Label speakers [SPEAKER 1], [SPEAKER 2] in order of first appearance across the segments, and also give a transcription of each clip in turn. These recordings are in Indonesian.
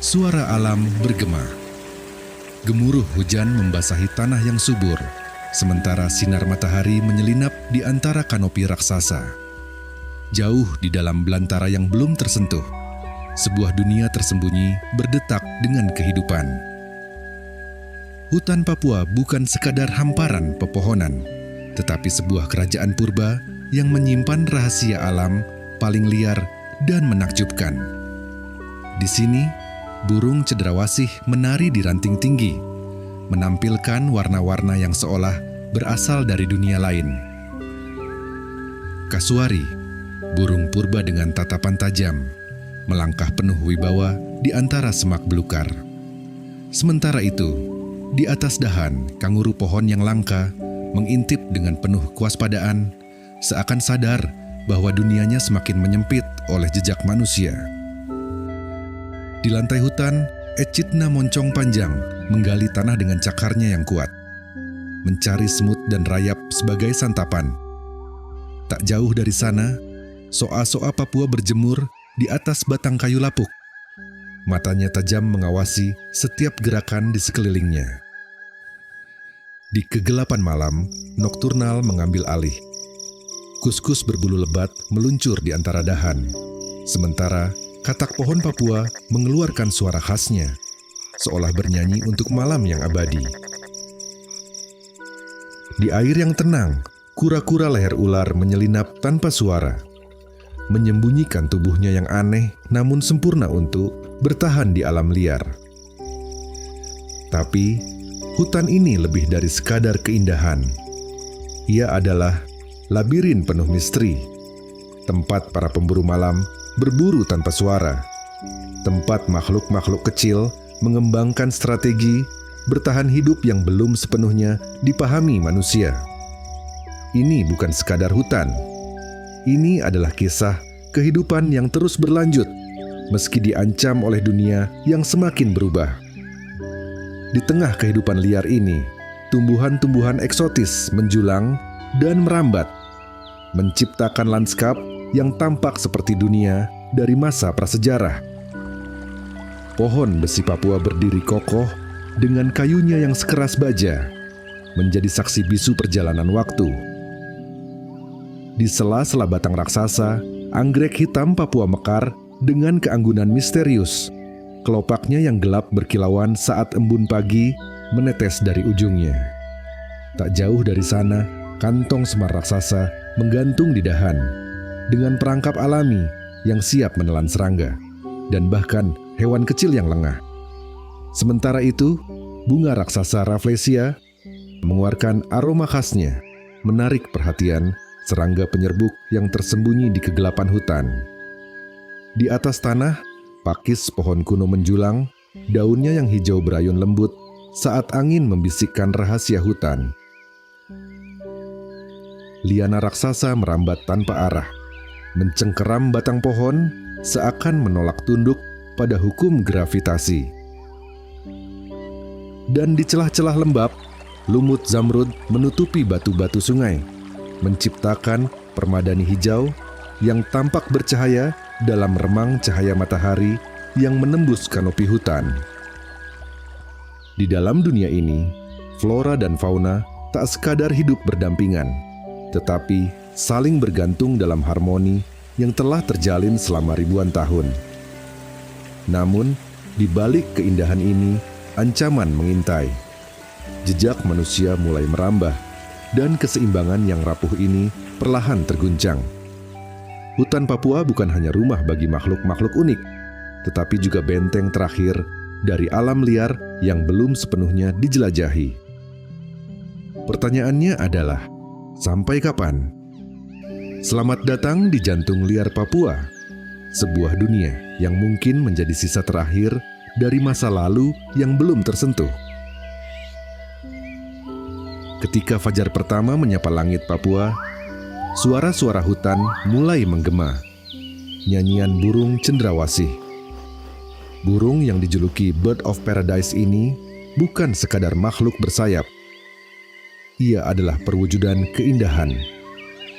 [SPEAKER 1] Suara alam bergema. Gemuruh hujan membasahi tanah yang subur, sementara sinar matahari menyelinap di antara kanopi raksasa. Jauh di dalam belantara yang belum tersentuh, sebuah dunia tersembunyi berdetak dengan kehidupan. Hutan Papua bukan sekadar hamparan pepohonan, tetapi sebuah kerajaan purba yang menyimpan rahasia alam paling liar dan menakjubkan. Di sini, burung cendrawasih menari di ranting tinggi, menampilkan warna-warna yang seolah berasal dari dunia lain. Kasuari, burung purba dengan tatapan tajam, melangkah penuh wibawa di antara semak belukar. Sementara itu, di atas dahan, kanguru pohon yang langka mengintip dengan penuh kewaspadaan, seakan sadar bahwa dunianya semakin menyempit oleh jejak manusia. Di lantai hutan, Echidna moncong panjang menggali tanah dengan cakarnya yang kuat, mencari semut dan rayap sebagai santapan. Tak jauh dari sana, soa-soa Papua berjemur di atas batang kayu lapuk. Matanya tajam mengawasi setiap gerakan di sekelilingnya. Di kegelapan malam, nokturnal mengambil alih. Kuskus berbulu lebat meluncur di antara dahan, sementara katak pohon Papua mengeluarkan suara khasnya, seolah bernyanyi untuk malam yang abadi. Di air yang tenang, kura-kura leher ular menyelinap tanpa suara, menyembunyikan tubuhnya yang aneh namun sempurna untuk bertahan di alam liar. Tapi, hutan ini lebih dari sekadar keindahan. Ia adalah labirin penuh misteri, tempat para pemburu malam berburu tanpa suara, tempat makhluk-makhluk kecil mengembangkan strategi bertahan hidup yang belum sepenuhnya dipahami manusia. Ini bukan sekadar hutan. Ini adalah kisah kehidupan yang terus berlanjut meski diancam oleh dunia yang semakin berubah. Di tengah kehidupan liar ini, tumbuhan-tumbuhan eksotis menjulang dan merambat, menciptakan lanskap yang tampak seperti dunia dari masa prasejarah. Pohon besi Papua berdiri kokoh dengan kayunya yang sekeras baja, menjadi saksi bisu perjalanan waktu. Di sela-sela batang raksasa, anggrek hitam Papua mekar dengan keanggunan misterius. Kelopaknya yang gelap berkilauan saat embun pagi menetes dari ujungnya. Tak jauh dari sana, kantong semar raksasa menggantung di dahan, dengan perangkap alami yang siap menelan serangga, dan bahkan hewan kecil yang lengah. Sementara itu, bunga raksasa Rafflesia mengeluarkan aroma khasnya, menarik perhatian serangga penyerbuk yang tersembunyi di kegelapan hutan. Di atas tanah, pakis pohon kuno menjulang, daunnya yang hijau berayun lembut saat angin membisikkan rahasia hutan. Liana raksasa merambat tanpa arah, mencengkeram batang pohon seakan menolak tunduk pada hukum gravitasi. Dan di celah-celah lembab, lumut zamrud menutupi batu-batu sungai, menciptakan permadani hijau yang tampak bercahaya dalam remang cahaya matahari yang menembus kanopi hutan. Di dalam dunia ini, flora dan fauna tak sekadar hidup berdampingan, tetapi saling bergantung dalam harmoni yang telah terjalin selama ribuan tahun. Namun, di balik keindahan ini, ancaman mengintai. Jejak manusia mulai merambah, dan keseimbangan yang rapuh ini perlahan terguncang. Hutan Papua bukan hanya rumah bagi makhluk-makhluk unik, tetapi juga benteng terakhir dari alam liar yang belum sepenuhnya dijelajahi. Pertanyaannya adalah, sampai kapan? Selamat datang di jantung liar Papua. sebuah dunia yang mungkin menjadi sisa terakhir dari masa lalu yang belum tersentuh. Ketika fajar pertama menyapa langit Papua, suara-suara hutan mulai menggema. Nyanyian burung cendrawasih. Burung yang dijuluki Bird of Paradise ini bukan sekadar makhluk bersayap. Ia adalah perwujudan keindahan.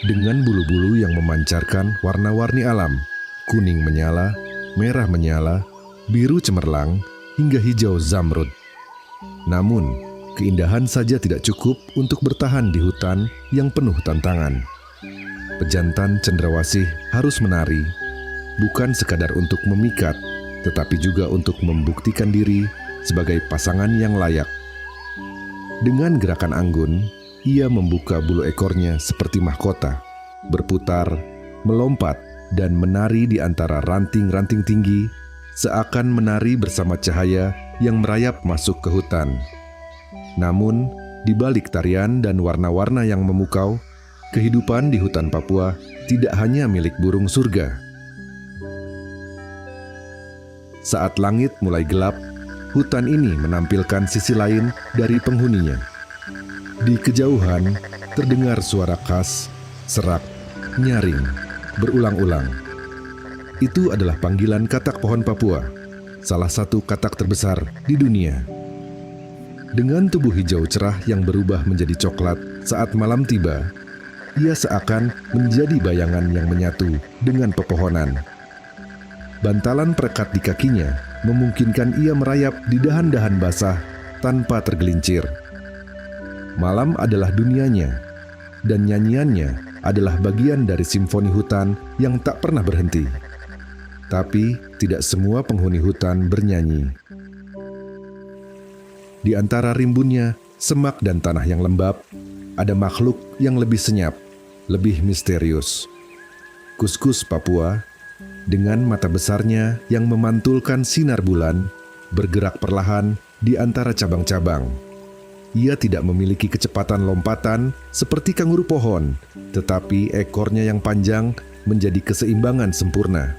[SPEAKER 1] Dengan bulu-bulu yang memancarkan warna-warni alam, kuning menyala, merah menyala, biru cemerlang, hingga hijau zamrud. Namun, keindahan saja tidak cukup untuk bertahan di hutan yang penuh tantangan. Pejantan cendrawasih harus menari, bukan sekadar untuk memikat, tetapi juga untuk membuktikan diri sebagai pasangan yang layak. Dengan gerakan anggun, ia membuka bulu ekornya seperti mahkota, berputar, melompat, dan menari di antara ranting-ranting tinggi, seakan menari bersama cahaya yang merayap masuk ke hutan. Namun, di balik tarian dan warna-warna yang memukau, kehidupan di hutan Papua tidak hanya milik burung surga. Saat langit mulai gelap, hutan ini menampilkan sisi lain dari penghuninya. Di kejauhan, terdengar suara khas, serak, nyaring, berulang-ulang. Itu adalah panggilan katak pohon Papua, salah satu katak terbesar di dunia. Dengan tubuh hijau cerah yang berubah menjadi coklat saat malam tiba, ia seakan menjadi bayangan yang menyatu dengan pepohonan. Bantalan perekat di kakinya memungkinkan ia merayap di dahan-dahan basah tanpa tergelincir. Malam adalah dunianya, dan nyanyiannya adalah bagian dari simfoni hutan yang tak pernah berhenti. Tapi tidak semua penghuni hutan bernyanyi. Di antara rimbunnya, semak dan tanah yang lembab, ada makhluk yang lebih senyap, lebih misterius. Kuskus Papua, dengan mata besarnya yang memantulkan sinar bulan, bergerak perlahan di antara cabang-cabang. Ia tidak memiliki kecepatan lompatan seperti kanguru pohon, tetapi ekornya yang panjang menjadi keseimbangan sempurna.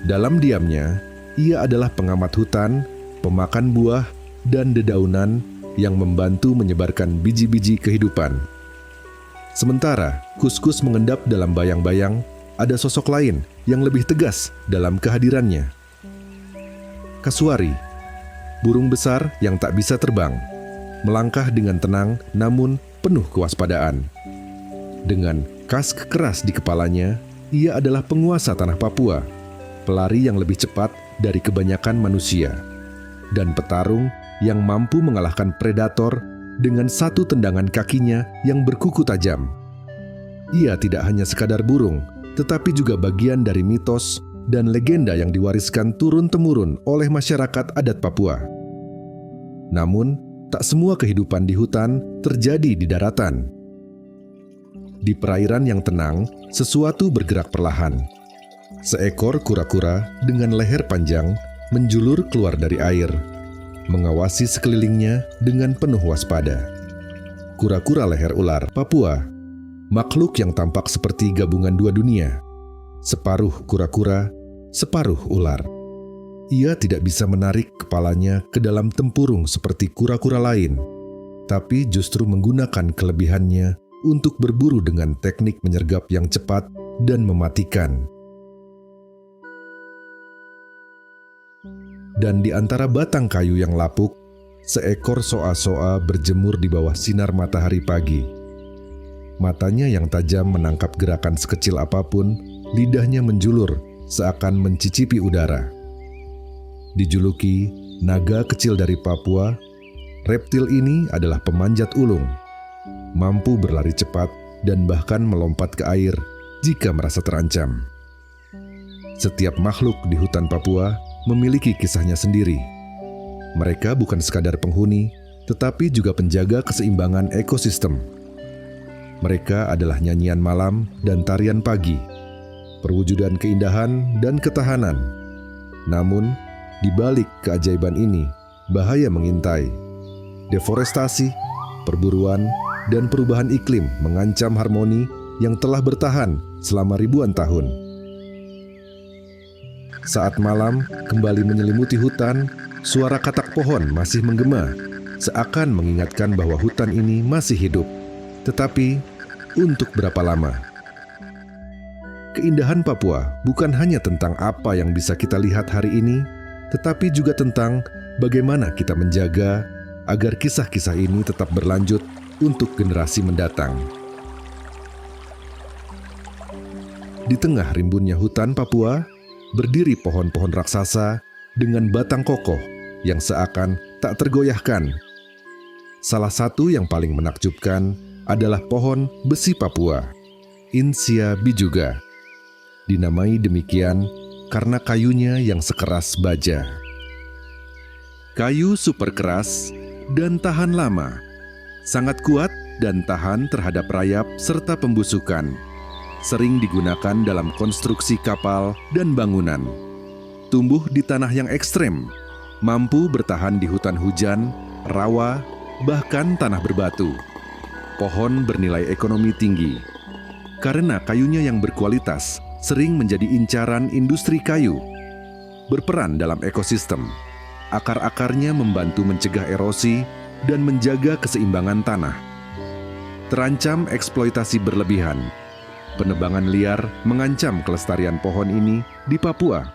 [SPEAKER 1] Dalam diamnya, ia adalah pengamat hutan, pemakan buah, dan dedaunan yang membantu menyebarkan biji-biji kehidupan. Sementara Kuskus mengendap dalam bayang-bayang, ada sosok lain yang lebih tegas dalam kehadirannya. Kasuari, burung besar yang tak bisa terbang, melangkah dengan tenang namun penuh kewaspadaan. Dengan kask keras di kepalanya, ia adalah penguasa tanah Papua, pelari yang lebih cepat dari kebanyakan manusia, dan petarung yang mampu mengalahkan predator dengan satu tendangan kakinya yang berkuku tajam. Ia tidak hanya sekadar burung, tetapi juga bagian dari mitos dan legenda yang diwariskan turun-temurun oleh masyarakat adat Papua. Namun, tak semua kehidupan di hutan terjadi di daratan. Di perairan yang tenang, sesuatu bergerak perlahan. Seekor kura-kura dengan leher panjang menjulur keluar dari air, mengawasi sekelilingnya dengan penuh waspada. Kura-kura leher ular Papua, makhluk yang tampak seperti gabungan dua dunia, separuh kura-kura, separuh ular. Ia tidak bisa menarik kepalanya ke dalam tempurung seperti kura-kura lain, tapi justru menggunakan kelebihannya untuk berburu dengan teknik menyergap yang cepat dan mematikan. Dan di antara batang kayu yang lapuk, seekor soa-soa berjemur di bawah sinar matahari pagi. Matanya yang tajam menangkap gerakan sekecil apapun, lidahnya menjulur seakan mencicipi udara. Dijuluki naga kecil dari Papua, reptil ini adalah pemanjat ulung, mampu berlari cepat dan bahkan melompat ke air jika merasa terancam. Setiap makhluk di hutan Papua memiliki kisahnya sendiri. Mereka bukan sekadar penghuni, tetapi juga penjaga keseimbangan ekosistem. Mereka adalah nyanyian malam dan tarian pagi, perwujudan keindahan dan ketahanan. Namun, di balik keajaiban ini, bahaya mengintai. Deforestasi, perburuan, dan perubahan iklim mengancam harmoni yang telah bertahan selama ribuan tahun. Saat malam kembali menyelimuti hutan, suara katak pohon masih menggema, seakan mengingatkan bahwa hutan ini masih hidup. Tetapi, untuk berapa lama? Keindahan Papua bukan hanya tentang apa yang bisa kita lihat hari ini, tetapi juga tentang bagaimana kita menjaga agar kisah-kisah ini tetap berlanjut untuk generasi mendatang. Di tengah rimbunnya hutan Papua, berdiri pohon-pohon raksasa dengan batang kokoh yang seakan tak tergoyahkan. Salah satu yang paling menakjubkan adalah pohon besi Papua, Insia bijuga. Dinamai demikian karena kayunya yang sekeras baja. Kayu super keras dan tahan lama, sangat kuat dan tahan terhadap rayap serta pembusukan. Sering digunakan dalam konstruksi kapal dan bangunan. Tumbuh di tanah yang ekstrem, mampu bertahan di hutan hujan, rawa, bahkan tanah berbatu. Pohon bernilai ekonomi tinggi. Karena kayunya yang berkualitas, sering menjadi incaran industri kayu. Berperan dalam ekosistem. Akar-akarnya membantu mencegah erosi dan menjaga keseimbangan tanah. Terancam eksploitasi berlebihan. Penebangan liar mengancam kelestarian pohon ini di Papua.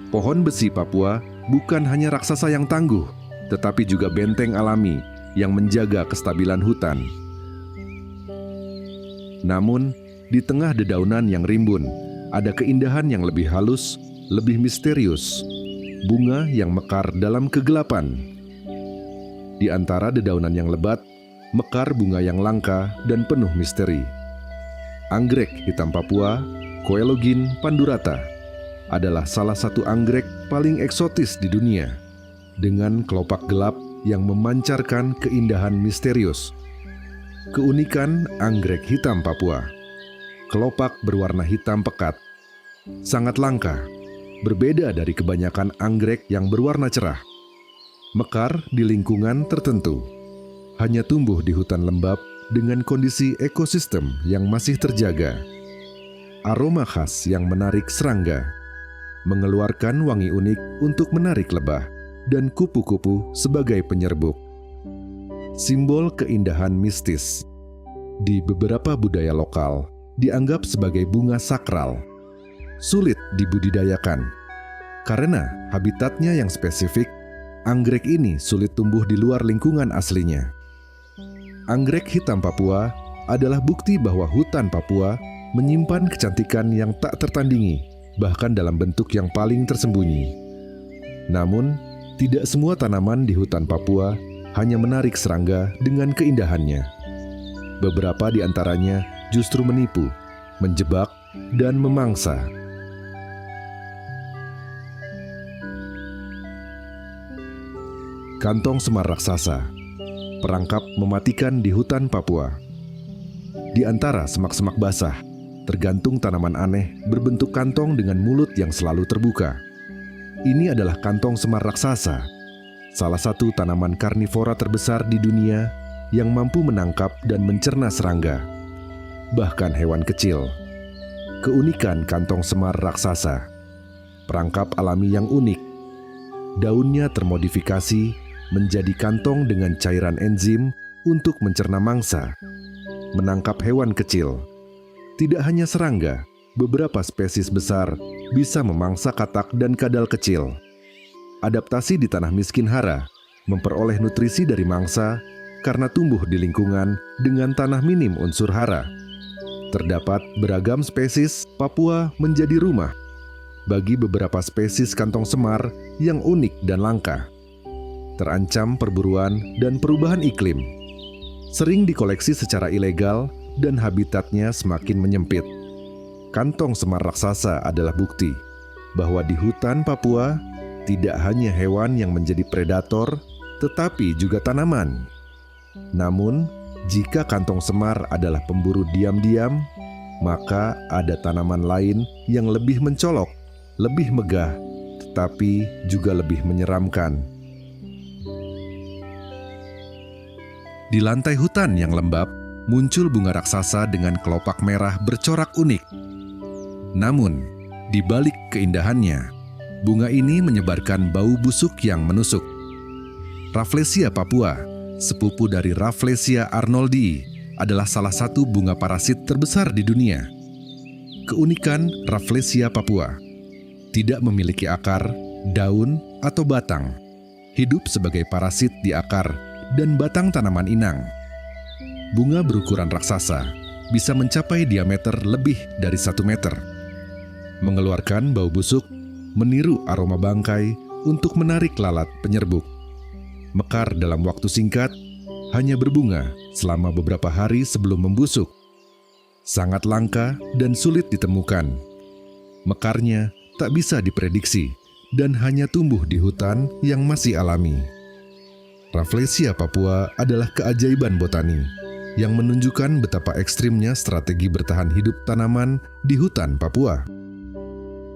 [SPEAKER 1] Pohon besi Papua bukan hanya raksasa yang tangguh, tetapi juga benteng alami yang menjaga kestabilan hutan. Namun, di tengah dedaunan yang rimbun, ada keindahan yang lebih halus, lebih misterius. Bunga yang mekar dalam kegelapan. Di antara dedaunan yang lebat, mekar bunga yang langka dan penuh misteri. Anggrek hitam Papua, Coelogin pandurata, adalah salah satu anggrek paling eksotis di dunia, dengan kelopak gelap yang memancarkan keindahan misterius. Keunikan anggrek hitam Papua, kelopak berwarna hitam pekat, sangat langka, berbeda dari kebanyakan anggrek yang berwarna cerah. Mekar di lingkungan tertentu, hanya tumbuh di hutan lembab dengan kondisi ekosistem yang masih terjaga. Aroma khas yang menarik serangga, mengeluarkan wangi unik untuk menarik lebah, dan kupu-kupu sebagai penyerbuk. Simbol keindahan mistis. Di beberapa budaya lokal, dianggap sebagai bunga sakral. Sulit dibudidayakan. Karena habitatnya yang spesifik, anggrek ini sulit tumbuh di luar lingkungan aslinya. Anggrek hitam Papua adalah bukti bahwa hutan Papua menyimpan kecantikan yang tak tertandingi, bahkan dalam bentuk yang paling tersembunyi. Namun, tidak semua tanaman di hutan Papua hanya menarik serangga dengan keindahannya. Beberapa di antaranya justru menipu, menjebak, dan memangsa. Kantong semar raksasa, perangkap mematikan di hutan Papua. Di antara semak-semak basah, tergantung tanaman aneh berbentuk kantong dengan mulut yang selalu terbuka. Ini adalah kantong semar raksasa, salah satu tanaman karnivora terbesar di dunia yang mampu menangkap dan mencerna serangga, bahkan hewan kecil. Keunikan kantong semar raksasa, perangkap alami yang unik. Daunnya termodifikasi menjadi kantong dengan cairan enzim untuk mencerna mangsa, menangkap hewan kecil. Tidak hanya serangga, beberapa spesies besar bisa memangsa katak dan kadal kecil. Adaptasi di tanah miskin hara, memperoleh nutrisi dari mangsa karena tumbuh di lingkungan dengan tanah minim unsur hara. Terdapat beragam spesies, Papua menjadi rumah bagi beberapa spesies kantong semar yang unik dan langka. Terancam perburuan dan perubahan iklim. Sering dikoleksi secara ilegal dan habitatnya semakin menyempit. Kantong semar raksasa adalah bukti bahwa di hutan Papua tidak hanya hewan yang menjadi predator, tetapi juga tanaman. Namun, jika kantong semar adalah pemburu diam-diam, maka ada tanaman lain yang lebih mencolok, lebih megah, tetapi juga lebih menyeramkan. Di lantai hutan yang lembab, muncul bunga raksasa dengan kelopak merah bercorak unik. Namun, di balik keindahannya, Bunga ini menyebarkan bau busuk yang menusuk. Rafflesia papua, sepupu dari Rafflesia arnoldii, adalah salah satu bunga parasit terbesar di dunia. Keunikan Rafflesia papua tidak memiliki akar, daun, atau batang. Hidup sebagai parasit di akar dan batang tanaman inang. Bunga berukuran raksasa, bisa mencapai diameter lebih dari 1 meter. Mengeluarkan bau busuk, meniru aroma bangkai untuk menarik lalat penyerbuk. Mekar dalam waktu singkat, hanya berbunga selama beberapa hari sebelum membusuk. Sangat langka dan sulit ditemukan. Mekarnya tak bisa diprediksi dan hanya tumbuh di hutan yang masih alami. Rafflesia papua adalah keajaiban botani yang menunjukkan betapa ekstrimnya strategi bertahan hidup tanaman di hutan Papua.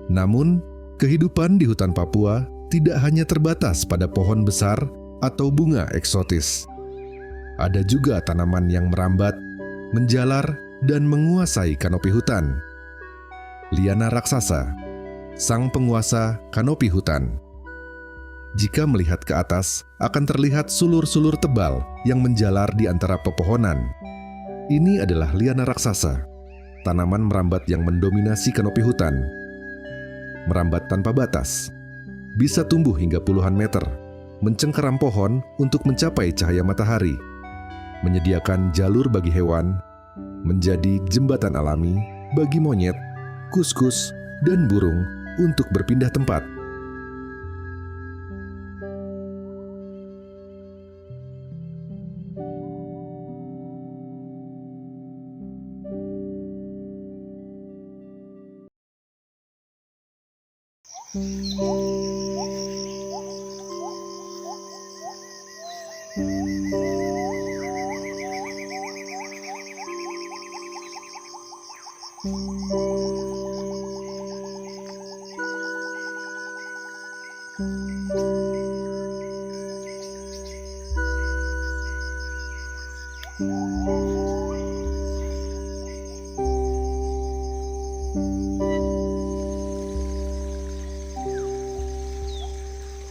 [SPEAKER 1] Namun, kehidupan di hutan Papua tidak hanya terbatas pada pohon besar atau bunga eksotis. Ada juga tanaman yang merambat, menjalar, dan menguasai kanopi hutan. Liana raksasa, sang penguasa kanopi hutan. Jika melihat ke atas, akan terlihat sulur-sulur tebal yang menjalar di antara pepohonan. Ini adalah liana raksasa, tanaman merambat yang mendominasi kanopi hutan. Merambat tanpa batas, bisa tumbuh hingga puluhan meter, mencengkeram pohon untuk mencapai cahaya matahari, menyediakan jalur bagi hewan, menjadi jembatan alami bagi monyet, kuskus, dan burung untuk berpindah tempat.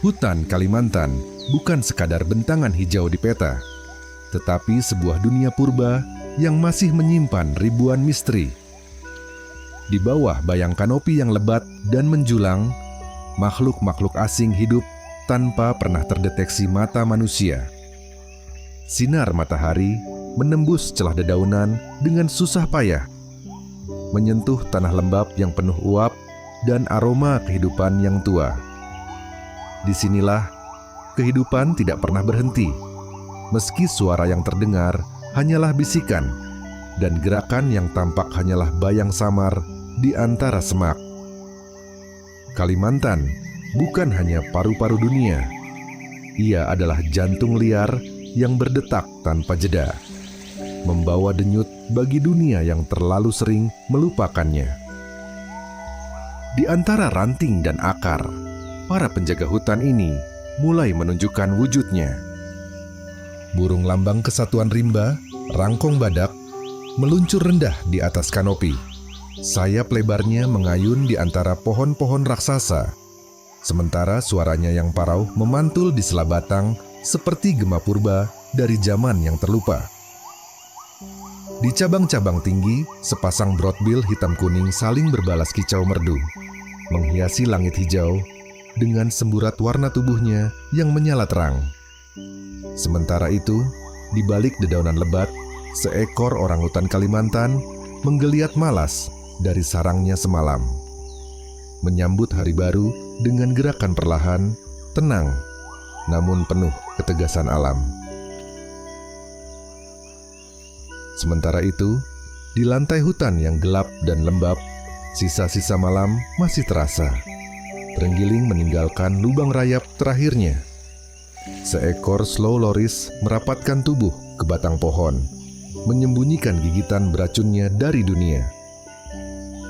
[SPEAKER 1] Hutan Kalimantan bukan sekadar bentangan hijau di peta, tetapi sebuah dunia purba yang masih menyimpan ribuan misteri. Di bawah bayang kanopi yang lebat dan menjulang, makhluk-makhluk asing hidup tanpa pernah terdeteksi mata manusia. Sinar matahari menembus celah dedaunan dengan susah payah, menyentuh tanah lembab yang penuh uap dan aroma kehidupan yang tua. Disinilah kehidupan tidak pernah berhenti, meski suara yang terdengar hanyalah bisikan dan gerakan yang tampak hanyalah bayang samar di antara semak. Kalimantan bukan hanya paru-paru dunia, ia adalah jantung liar yang berdetak tanpa jeda, membawa denyut bagi dunia yang terlalu sering melupakannya. Di antara ranting dan akar, para penjaga hutan ini mulai menunjukkan wujudnya. Burung lambang kesatuan rimba, rangkong badak, meluncur rendah di atas kanopi. Sayap lebarnya mengayun di antara pohon-pohon raksasa, sementara suaranya yang parau memantul di sela batang seperti gema purba dari zaman yang terlupa. Di cabang-cabang tinggi, sepasang broadbill hitam kuning saling berbalas kicau merdu, menghiasi langit hijau dengan semburat warna tubuhnya yang menyala terang. Sementara itu, di balik dedaunan lebat, seekor orangutan Kalimantan menggeliat malas dari sarangnya semalam, menyambut hari baru dengan gerakan perlahan, tenang, namun penuh ketegasan alam. Sementara itu, di lantai hutan yang gelap dan lembab, sisa-sisa malam masih terasa, terenggiling meninggalkan lubang rayap terakhirnya. Seekor slow loris merapatkan tubuh ke batang pohon, menyembunyikan gigitan beracunnya dari dunia.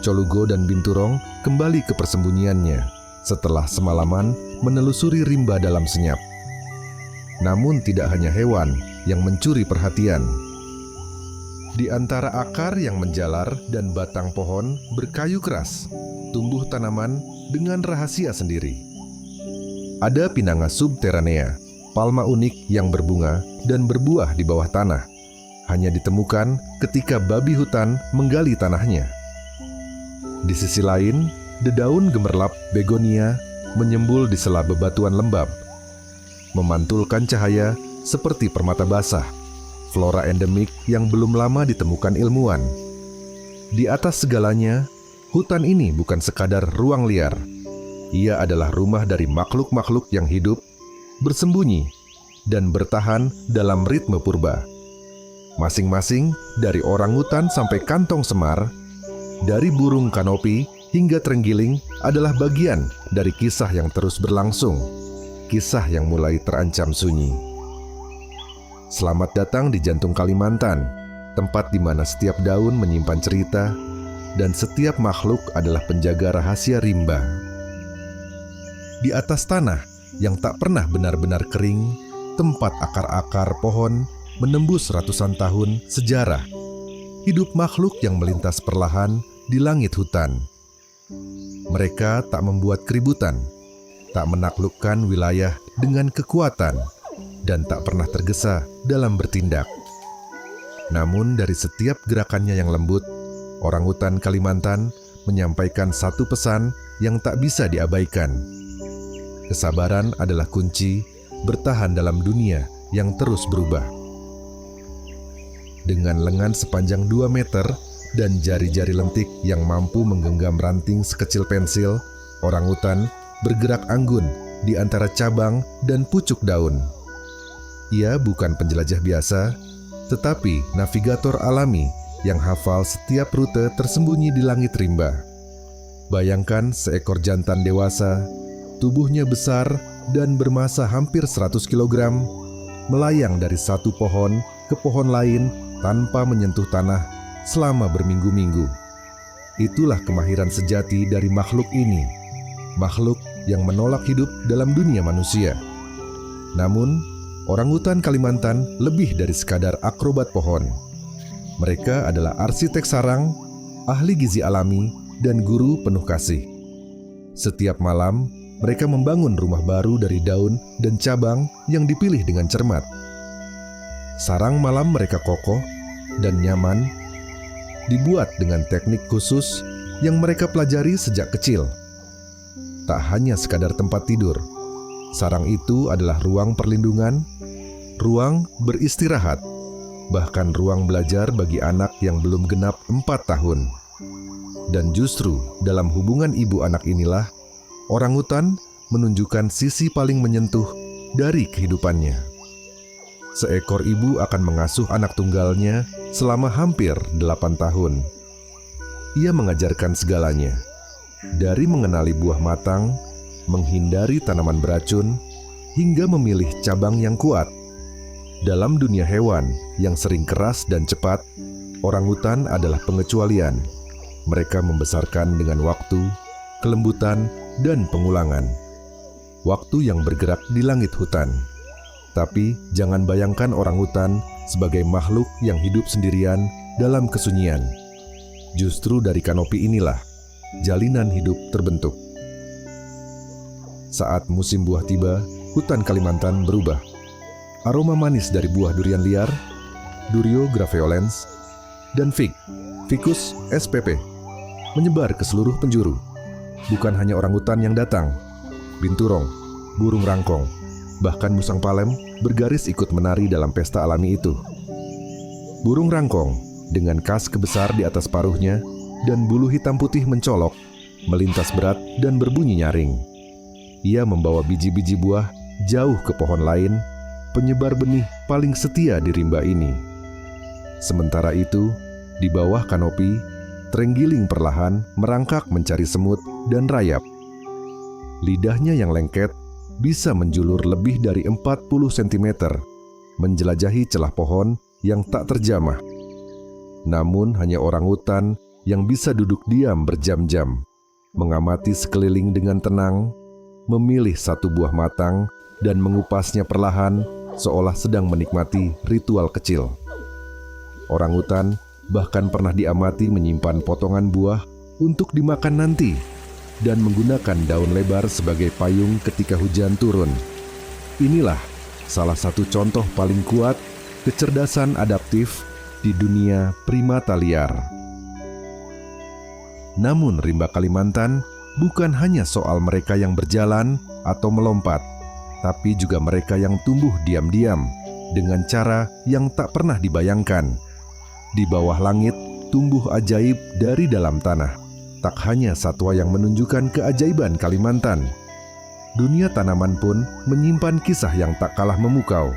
[SPEAKER 1] Colugo dan binturong kembali ke persembunyiannya setelah semalaman menelusuri rimba dalam senyap. Namun tidak hanya hewan yang mencuri perhatian. Di antara akar yang menjalar dan batang pohon berkayu keras, tumbuh tanaman dengan rahasia sendiri. Ada pinanga subterranea, palma unik yang berbunga dan berbuah di bawah tanah. Hanya ditemukan ketika babi hutan menggali tanahnya. Di sisi lain, dedaun gemerlap begonia menyembul di sela bebatuan lembab, memantulkan cahaya seperti permata basah, flora endemik yang belum lama ditemukan ilmuwan. Di atas segalanya, hutan ini bukan sekadar ruang liar. Ia adalah rumah dari makhluk-makhluk yang hidup, bersembunyi, dan bertahan dalam ritme purba. Masing-masing dari orangutan sampai kantong semar, dari burung kanopi hingga terenggiling adalah bagian dari kisah yang terus berlangsung, kisah yang mulai terancam sunyi. Selamat datang di jantung Kalimantan, tempat di mana setiap daun menyimpan cerita dan setiap makhluk adalah penjaga rahasia rimba. Di atas tanah yang tak pernah benar-benar kering, tempat akar-akar pohon menembus ratusan tahun sejarah, hidup makhluk yang melintas perlahan di langit hutan. Mereka tak membuat keributan, tak menaklukkan wilayah dengan kekuatan, dan tak pernah tergesa dalam bertindak. Namun dari setiap gerakannya yang lembut, orangutan Kalimantan menyampaikan satu pesan yang tak bisa diabaikan. Kesabaran adalah kunci bertahan dalam dunia yang terus berubah. Dengan lengan sepanjang 2 meter dan jari-jari lentik yang mampu menggenggam ranting sekecil pensil, orangutan bergerak anggun di antara cabang dan pucuk daun. Ia bukan penjelajah biasa, tetapi navigator alami yang hafal setiap rute tersembunyi di langit rimba. Bayangkan seekor jantan dewasa, tubuhnya besar dan bermasa hampir 100 kg, melayang dari satu pohon ke pohon lain tanpa menyentuh tanah selama berminggu-minggu. Itulah kemahiran sejati dari makhluk ini, makhluk yang menolak hidup dalam dunia manusia. Namun, orangutan Kalimantan lebih dari sekadar akrobat pohon. Mereka adalah arsitek sarang, ahli gizi alami, dan guru penuh kasih. Setiap malam, mereka membangun rumah baru dari daun dan cabang yang dipilih dengan cermat. Sarang malam mereka kokoh dan nyaman, dibuat dengan teknik khusus yang mereka pelajari sejak kecil. Tak hanya sekadar tempat tidur, sarang itu adalah ruang perlindungan, ruang beristirahat, bahkan ruang belajar bagi anak yang belum genap 4 tahun. Dan justru dalam hubungan ibu anak inilah, orangutan menunjukkan sisi paling menyentuh dari kehidupannya. Seekor ibu akan mengasuh anak tunggalnya selama hampir 8 tahun. Ia mengajarkan segalanya, dari mengenali buah matang, menghindari tanaman beracun, hingga memilih cabang yang kuat. Dalam dunia hewan yang sering keras dan cepat, orangutan adalah pengecualian. Mereka membesarkan dengan waktu, kelembutan, dan pengulangan. Waktu yang bergerak di langit hutan. Tapi jangan bayangkan orangutan sebagai makhluk yang hidup sendirian dalam kesunyian. Justru dari kanopi inilah jalinan hidup terbentuk. Saat musim buah tiba, hutan Kalimantan berubah. Aroma manis dari buah durian liar, Durio graveolens, dan fig, Ficus spp, menyebar ke seluruh penjuru. Bukan hanya orangutan yang datang, binturong, burung rangkong, bahkan musang palem bergaris ikut menari dalam pesta alami itu. Burung rangkong dengan kask besar di atas paruhnya dan bulu hitam putih mencolok, melintas berat dan berbunyi nyaring. Ia membawa biji-biji buah jauh ke pohon lain, penyebar benih paling setia di rimba ini. Sementara itu, di bawah kanopi, terenggiling perlahan merangkak mencari semut dan rayap. Lidahnya yang lengket bisa menjulur lebih dari 40 cm, menjelajahi celah pohon yang tak terjamah. Namun hanya orangutan yang bisa duduk diam berjam-jam, mengamati sekeliling dengan tenang, memilih satu buah matang dan mengupasnya perlahan seolah sedang menikmati ritual kecil. Orangutan bahkan pernah diamati menyimpan potongan buah untuk dimakan nanti dan menggunakan daun lebar sebagai payung ketika hujan turun. Inilah salah satu contoh paling kuat kecerdasan adaptif di dunia primata liar. Namun rimba Kalimantan bukan hanya soal mereka yang berjalan atau melompat, tapi juga mereka yang tumbuh diam-diam dengan cara yang tak pernah dibayangkan. Di bawah langit tumbuh ajaib dari dalam tanah. Tak hanya satwa yang menunjukkan keajaiban Kalimantan, dunia tanaman pun menyimpan kisah yang tak kalah memukau.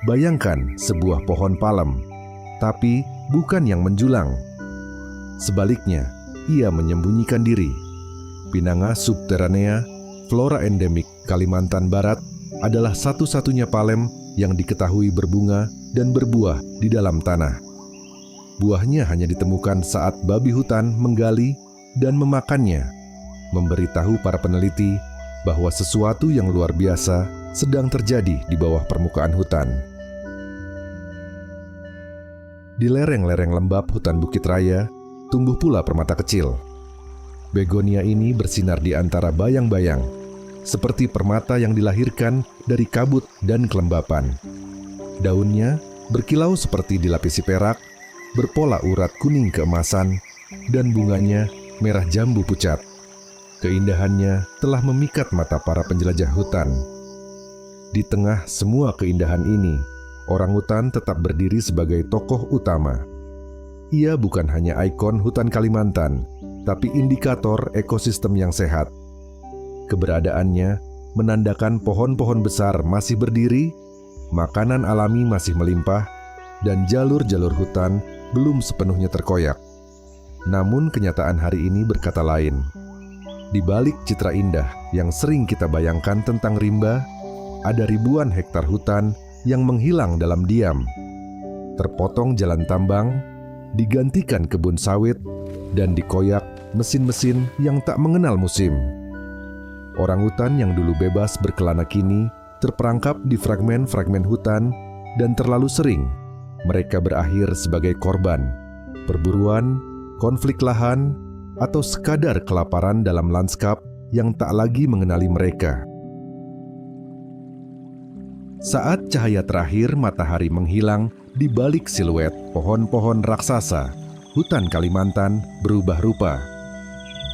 [SPEAKER 1] Bayangkan sebuah pohon palem, tapi bukan yang menjulang. Sebaliknya, ia menyembunyikan diri. Pinanga subterranea, flora endemik Kalimantan Barat, adalah satu-satunya palem yang diketahui berbunga dan berbuah di dalam tanah. Buahnya hanya ditemukan saat babi hutan menggali dan memakannya, memberitahu para peneliti bahwa sesuatu yang luar biasa sedang terjadi di bawah permukaan hutan. Di lereng-lereng lembab hutan Bukit Raya, tumbuh pula permata kecil. Begonia ini bersinar di antara bayang-bayang, seperti permata yang dilahirkan dari kabut dan kelembapan. Daunnya berkilau seperti dilapisi perak, berpola urat kuning keemasan, dan bunganya merah jambu pucat. Keindahannya telah memikat mata para penjelajah hutan. Di tengah semua keindahan ini, orangutan tetap berdiri sebagai tokoh utama. Ia bukan hanya ikon hutan Kalimantan, tapi indikator ekosistem yang sehat. Keberadaannya menandakan pohon-pohon besar masih berdiri, makanan alami masih melimpah, dan jalur-jalur hutan belum sepenuhnya terkoyak. Namun kenyataan hari ini berkata lain. Di balik citra indah yang sering kita bayangkan tentang rimba, ada ribuan hektar hutan yang menghilang dalam diam. Terpotong jalan tambang, digantikan kebun sawit, dan dikoyak mesin-mesin yang tak mengenal musim. Orangutan yang dulu bebas berkelana kini terperangkap di fragmen-fragmen hutan, dan terlalu sering mereka berakhir sebagai korban perburuan, konflik lahan, atau sekadar kelaparan dalam lanskap yang tak lagi mengenali mereka. Saat cahaya terakhir matahari menghilang di balik siluet pohon-pohon raksasa, hutan Kalimantan berubah rupa.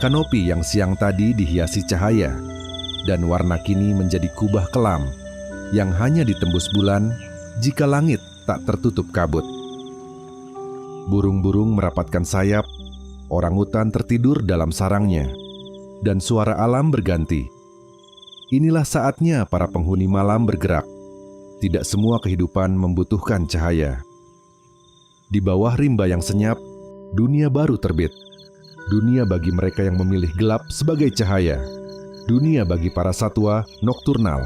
[SPEAKER 1] Kanopi yang siang tadi dihiasi cahaya, dan warna kini menjadi kubah kelam yang hanya ditembus bulan jika langit tak tertutup kabut. Burung-burung merapatkan sayap, orangutan tertidur dalam sarangnya, dan suara alam berganti. Inilah saatnya para penghuni malam bergerak. Tidak semua kehidupan membutuhkan cahaya. Di bawah rimba yang senyap, dunia baru terbit. Dunia bagi mereka yang memilih gelap sebagai cahaya. Dunia bagi para satwa nokturnal.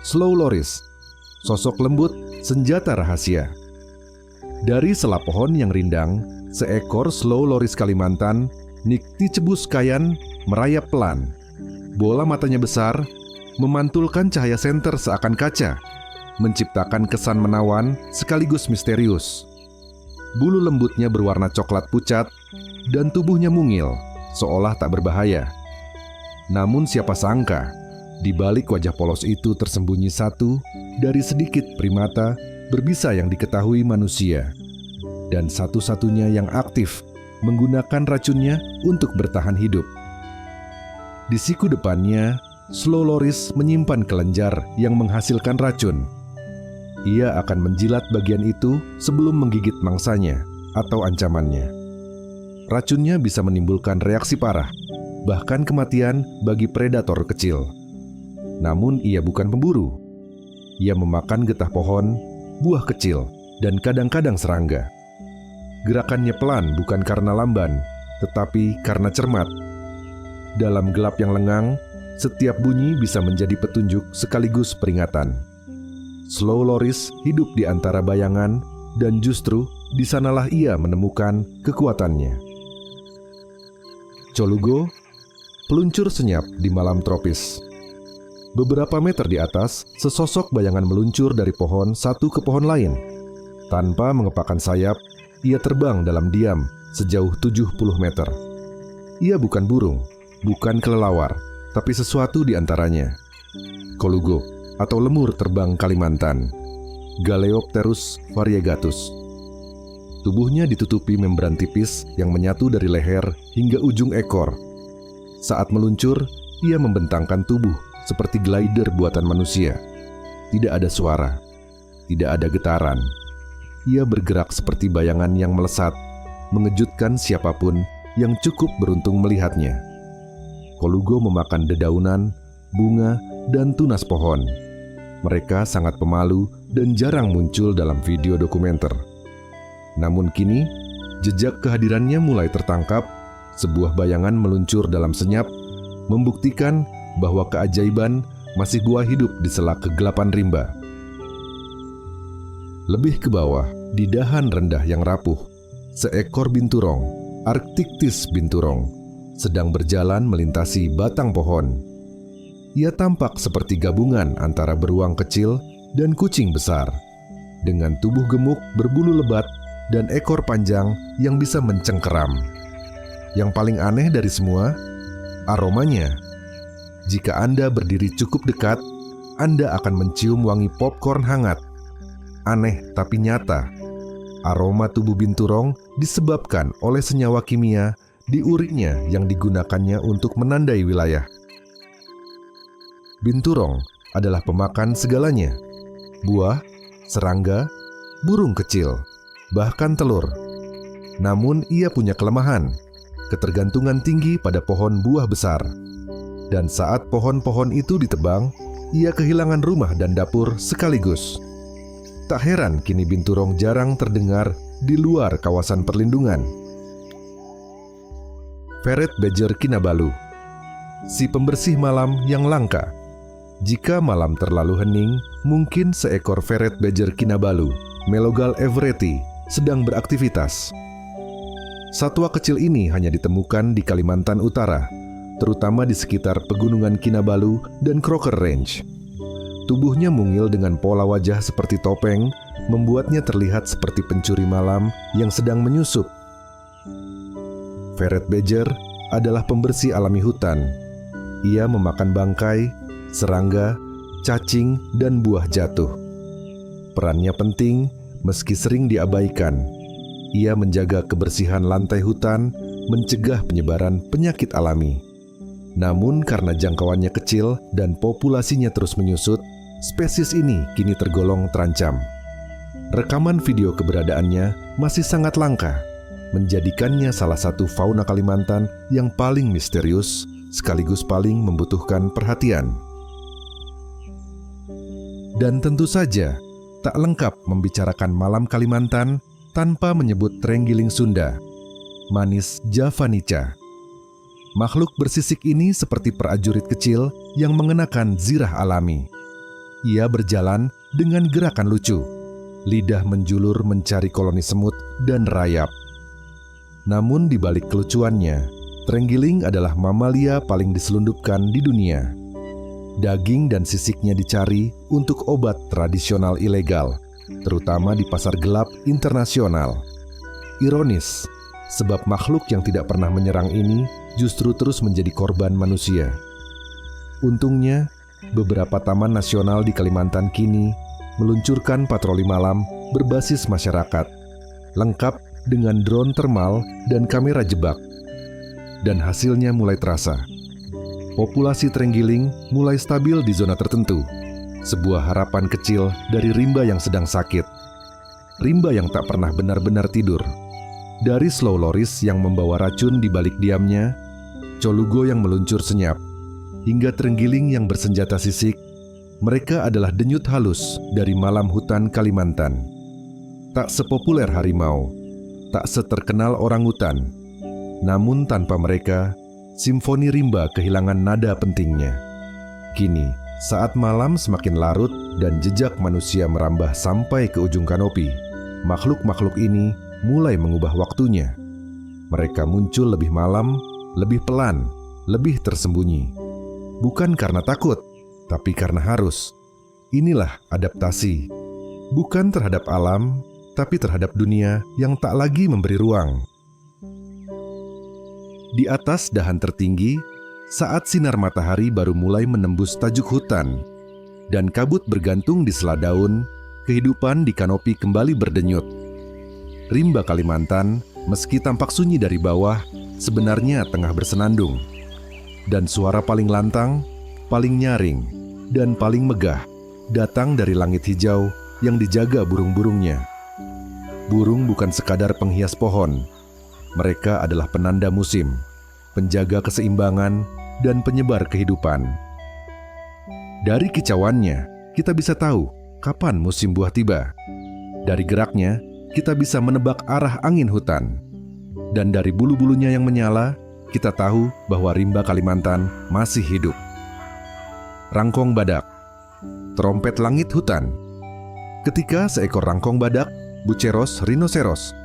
[SPEAKER 1] Slow Loris, sosok lembut, senjata rahasia. Dari sela pohon yang rindang, seekor Slow Loris Kalimantan, Nikti Cebus Kayan, merayap pelan. Bola matanya besar, memantulkan cahaya senter seakan kaca, menciptakan kesan menawan sekaligus misterius. Bulu lembutnya berwarna coklat pucat, dan tubuhnya mungil, seolah tak berbahaya. Namun siapa sangka, di balik wajah polos itu tersembunyi satu dari sedikit primata berbisa yang diketahui manusia, dan satu-satunya yang aktif menggunakan racunnya untuk bertahan hidup. Di siku depannya, Slow Loris menyimpan kelenjar yang menghasilkan racun. Ia akan menjilat bagian itu sebelum menggigit mangsanya atau ancamannya. Racunnya bisa menimbulkan reaksi parah, bahkan kematian bagi predator kecil. Namun ia bukan pemburu. Ia memakan getah pohon, buah kecil, dan kadang-kadang serangga. Gerakannya pelan bukan karena lamban, tetapi karena cermat. Dalam gelap yang lengang, setiap bunyi bisa menjadi petunjuk sekaligus peringatan. Slow Loris hidup di antara bayangan, dan justru di sanalah ia menemukan kekuatannya. Colugo, peluncur senyap di malam tropis. Beberapa meter di atas, sesosok bayangan meluncur dari pohon satu ke pohon lain. Tanpa mengepakkan sayap, ia terbang dalam diam sejauh 70 meter. Ia bukan burung, bukan kelelawar, tapi sesuatu di antaranya. Kolugo atau lemur terbang Kalimantan, Galeopterus variegatus. Tubuhnya ditutupi membran tipis yang menyatu dari leher hingga ujung ekor. Saat meluncur, ia membentangkan tubuh seperti glider buatan manusia. Tidak ada suara, tidak ada getaran. Ia bergerak seperti bayangan yang melesat, mengejutkan siapapun yang cukup beruntung melihatnya. Kolugo memakan dedaunan, bunga, dan tunas pohon. Mereka sangat pemalu dan jarang muncul dalam video dokumenter. Namun kini, jejak kehadirannya mulai tertangkap. Sebuah bayangan meluncur dalam senyap, membuktikan bahwa keajaiban masih buah hidup di sela kegelapan rimba. Lebih ke bawah, di dahan rendah yang rapuh, seekor binturong, Arctictis binturong, sedang berjalan melintasi batang pohon. Ia tampak seperti gabungan antara beruang kecil dan kucing besar, dengan tubuh gemuk berbulu lebat dan ekor panjang yang bisa mencengkeram. Yang paling aneh dari semua, aromanya. Jika Anda berdiri cukup dekat, Anda akan mencium wangi popcorn hangat. Aneh tapi nyata, aroma tubuh binturong disebabkan oleh senyawa kimia di urinnya yang digunakannya untuk menandai wilayah. Binturong adalah pemakan segalanya: buah, serangga, burung kecil, bahkan telur. Namun ia punya kelemahan, ketergantungan tinggi pada pohon buah besar. Dan saat pohon-pohon itu ditebang, ia kehilangan rumah dan dapur sekaligus. Tak heran kini binturong jarang terdengar di luar kawasan perlindungan. Ferret Badger Kinabalu, si pembersih malam yang langka. Jika malam terlalu hening, mungkin seekor Ferret Badger Kinabalu, Melogal everetti, sedang beraktivitas. Satwa kecil ini hanya ditemukan di Kalimantan Utara, terutama di sekitar pegunungan Kinabalu dan Crocker Range. Tubuhnya mungil dengan pola wajah seperti topeng, membuatnya terlihat seperti pencuri malam yang sedang menyusup. Ferret Badger adalah pembersih alami hutan. Ia memakan bangkai, serangga, cacing, dan buah jatuh. Perannya penting meski sering diabaikan. Ia menjaga kebersihan lantai hutan, mencegah penyebaran penyakit alami. Namun karena jangkauannya kecil dan populasinya terus menyusut, spesies ini kini tergolong terancam. Rekaman video keberadaannya masih sangat langka, menjadikannya salah satu fauna Kalimantan yang paling misterius sekaligus paling membutuhkan perhatian. Dan tentu saja, tak lengkap membicarakan malam Kalimantan tanpa menyebut terenggiling Sunda, Manis javanica. Makhluk bersisik ini seperti prajurit kecil yang mengenakan zirah alami. Ia berjalan dengan gerakan lucu, lidah menjulur mencari koloni semut dan rayap. Namun di balik kelucuannya, terenggiling adalah mamalia paling diselundupkan di dunia. Daging dan sisiknya dicari untuk obat tradisional ilegal, terutama di pasar gelap internasional. Ironis, sebab makhluk yang tidak pernah menyerang ini justru terus menjadi korban manusia. Untungnya, beberapa taman nasional di Kalimantan kini meluncurkan patroli malam berbasis masyarakat, lengkap dengan drone thermal dan kamera jebak. Dan hasilnya mulai terasa. Populasi terenggiling mulai stabil di zona tertentu. Sebuah harapan kecil dari rimba yang sedang sakit. Rimba yang tak pernah benar-benar tidur. Dari slow loris yang membawa racun di balik diamnya, colugo yang meluncur senyap, hingga terenggiling yang bersenjata sisik, mereka adalah denyut halus dari malam hutan Kalimantan. Tak sepopuler harimau, tak seterkenal orangutan, namun tanpa mereka, simfoni rimba kehilangan nada pentingnya. Kini, saat malam semakin larut dan jejak manusia merambah sampai ke ujung kanopi, makhluk-makhluk ini mulai mengubah waktunya. Mereka muncul lebih malam, lebih pelan, lebih tersembunyi. Bukan karena takut, tapi karena harus. Inilah adaptasi. Bukan terhadap alam, tapi terhadap dunia yang tak lagi memberi ruang. Di atas dahan tertinggi, saat sinar matahari baru mulai menembus tajuk hutan, dan kabut bergantung di sela daun, kehidupan di kanopi kembali berdenyut. Rimba Kalimantan, meski tampak sunyi dari bawah, sebenarnya tengah bersenandung. Dan suara paling lantang, paling nyaring, dan paling megah datang dari langit hijau yang dijaga burung-burungnya. Burung bukan sekadar penghias pohon. Mereka adalah penanda musim, penjaga keseimbangan, dan penyebar kehidupan. Dari kicauannya, kita bisa tahu kapan musim buah tiba. Dari geraknya, kita bisa menebak arah angin hutan. Dan dari bulu-bulunya yang menyala, kita tahu bahwa rimba Kalimantan masih hidup. Rangkong badak, trompet langit hutan. Ketika seekor rangkong badak, Buceros rhinoceros,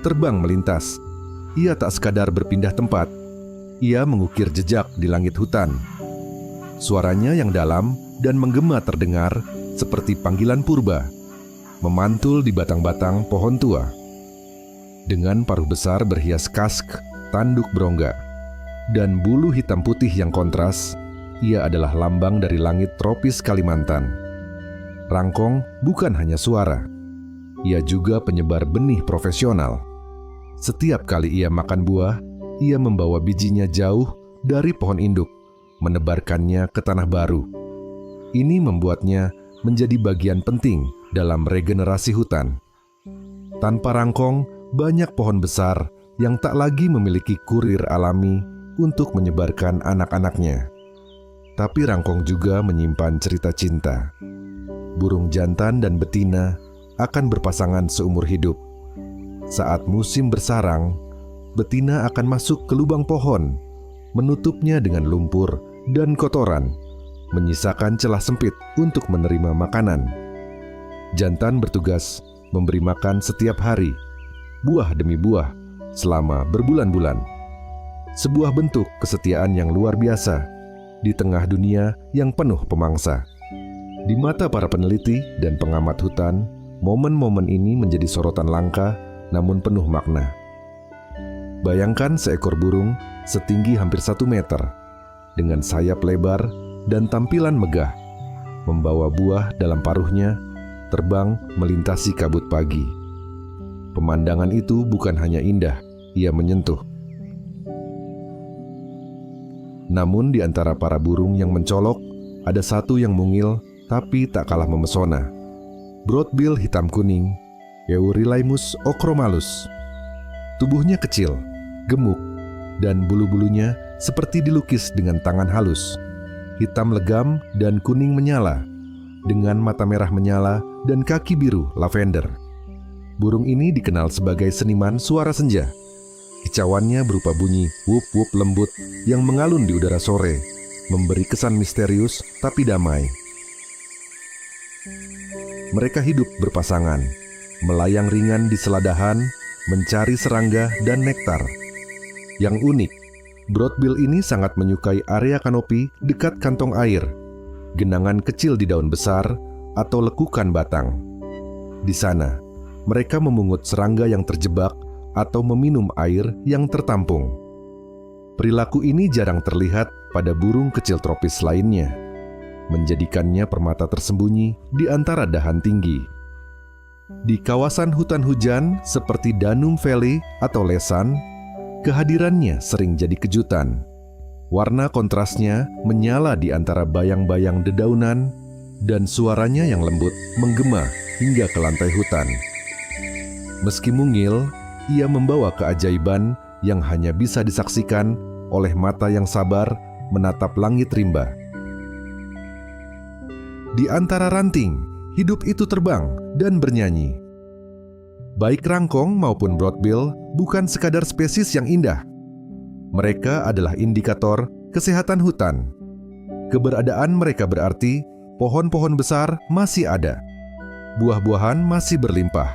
[SPEAKER 1] terbang melintas, ia tak sekadar berpindah tempat, ia mengukir jejak di langit hutan. Suaranya yang dalam dan menggema terdengar seperti panggilan purba, memantul di batang-batang pohon tua. Dengan paruh besar berhias kask, tanduk berongga, dan bulu hitam putih yang kontras, ia adalah lambang dari langit tropis Kalimantan. Rangkong bukan hanya suara, ia juga penyebar benih profesional. Setiap kali ia makan buah, ia membawa bijinya jauh dari pohon induk, menebarkannya ke tanah baru. Ini membuatnya menjadi bagian penting dalam regenerasi hutan. Tanpa rangkong, banyak pohon besar yang tak lagi memiliki kurir alami untuk menyebarkan anak-anaknya. Tapi rangkong juga menyimpan cerita cinta. Burung jantan dan betina akan berpasangan seumur hidup. Saat musim bersarang, betina akan masuk ke lubang pohon, menutupnya dengan lumpur dan kotoran, menyisakan celah sempit untuk menerima makanan. Jantan bertugas memberi makan setiap hari, buah demi buah, selama berbulan-bulan. Sebuah bentuk kesetiaan yang luar biasa di tengah dunia yang penuh pemangsa. Di mata para peneliti dan pengamat hutan, momen-momen ini menjadi sorotan langka namun penuh makna. Bayangkan seekor burung setinggi hampir 1 meter, dengan sayap lebar dan tampilan megah, membawa buah dalam paruhnya, terbang melintasi kabut pagi. Pemandangan itu bukan hanya indah, ia menyentuh. Namun di antara para burung yang mencolok, ada satu yang mungil tapi tak kalah memesona. Broadbill hitam kuning, Eurylaemus ochromalus. Tubuhnya kecil, gemuk, dan bulu-bulunya seperti dilukis dengan tangan halus. Hitam legam dan kuning menyala, dengan mata merah menyala dan kaki biru lavender. Burung ini dikenal sebagai seniman suara senja. Kicauannya berupa bunyi wup-wup lembut yang mengalun di udara sore, memberi kesan misterius tapi damai. Mereka hidup berpasangan, melayang ringan di seladahan, mencari serangga dan nektar. Yang unik, broadbill ini sangat menyukai area kanopi dekat kantong air, genangan kecil di daun besar, atau lekukan batang. Di sana, mereka memungut serangga yang terjebak atau meminum air yang tertampung. Perilaku ini jarang terlihat pada burung kecil tropis lainnya, menjadikannya permata tersembunyi di antara dahan tinggi. Di kawasan hutan hujan seperti Danum Valley atau Lesan, kehadirannya sering jadi kejutan. Warna kontrasnya menyala di antara bayang-bayang dedaunan, dan suaranya yang lembut menggema hingga ke lantai hutan. Meski mungil, ia membawa keajaiban yang hanya bisa disaksikan oleh mata yang sabar menatap langit rimba. Di antara ranting, hidup itu terbang dan bernyanyi. Baik rangkong maupun broadbill bukan sekadar spesies yang indah. Mereka adalah indikator kesehatan hutan. Keberadaan mereka berarti pohon-pohon besar masih ada, buah-buahan masih berlimpah,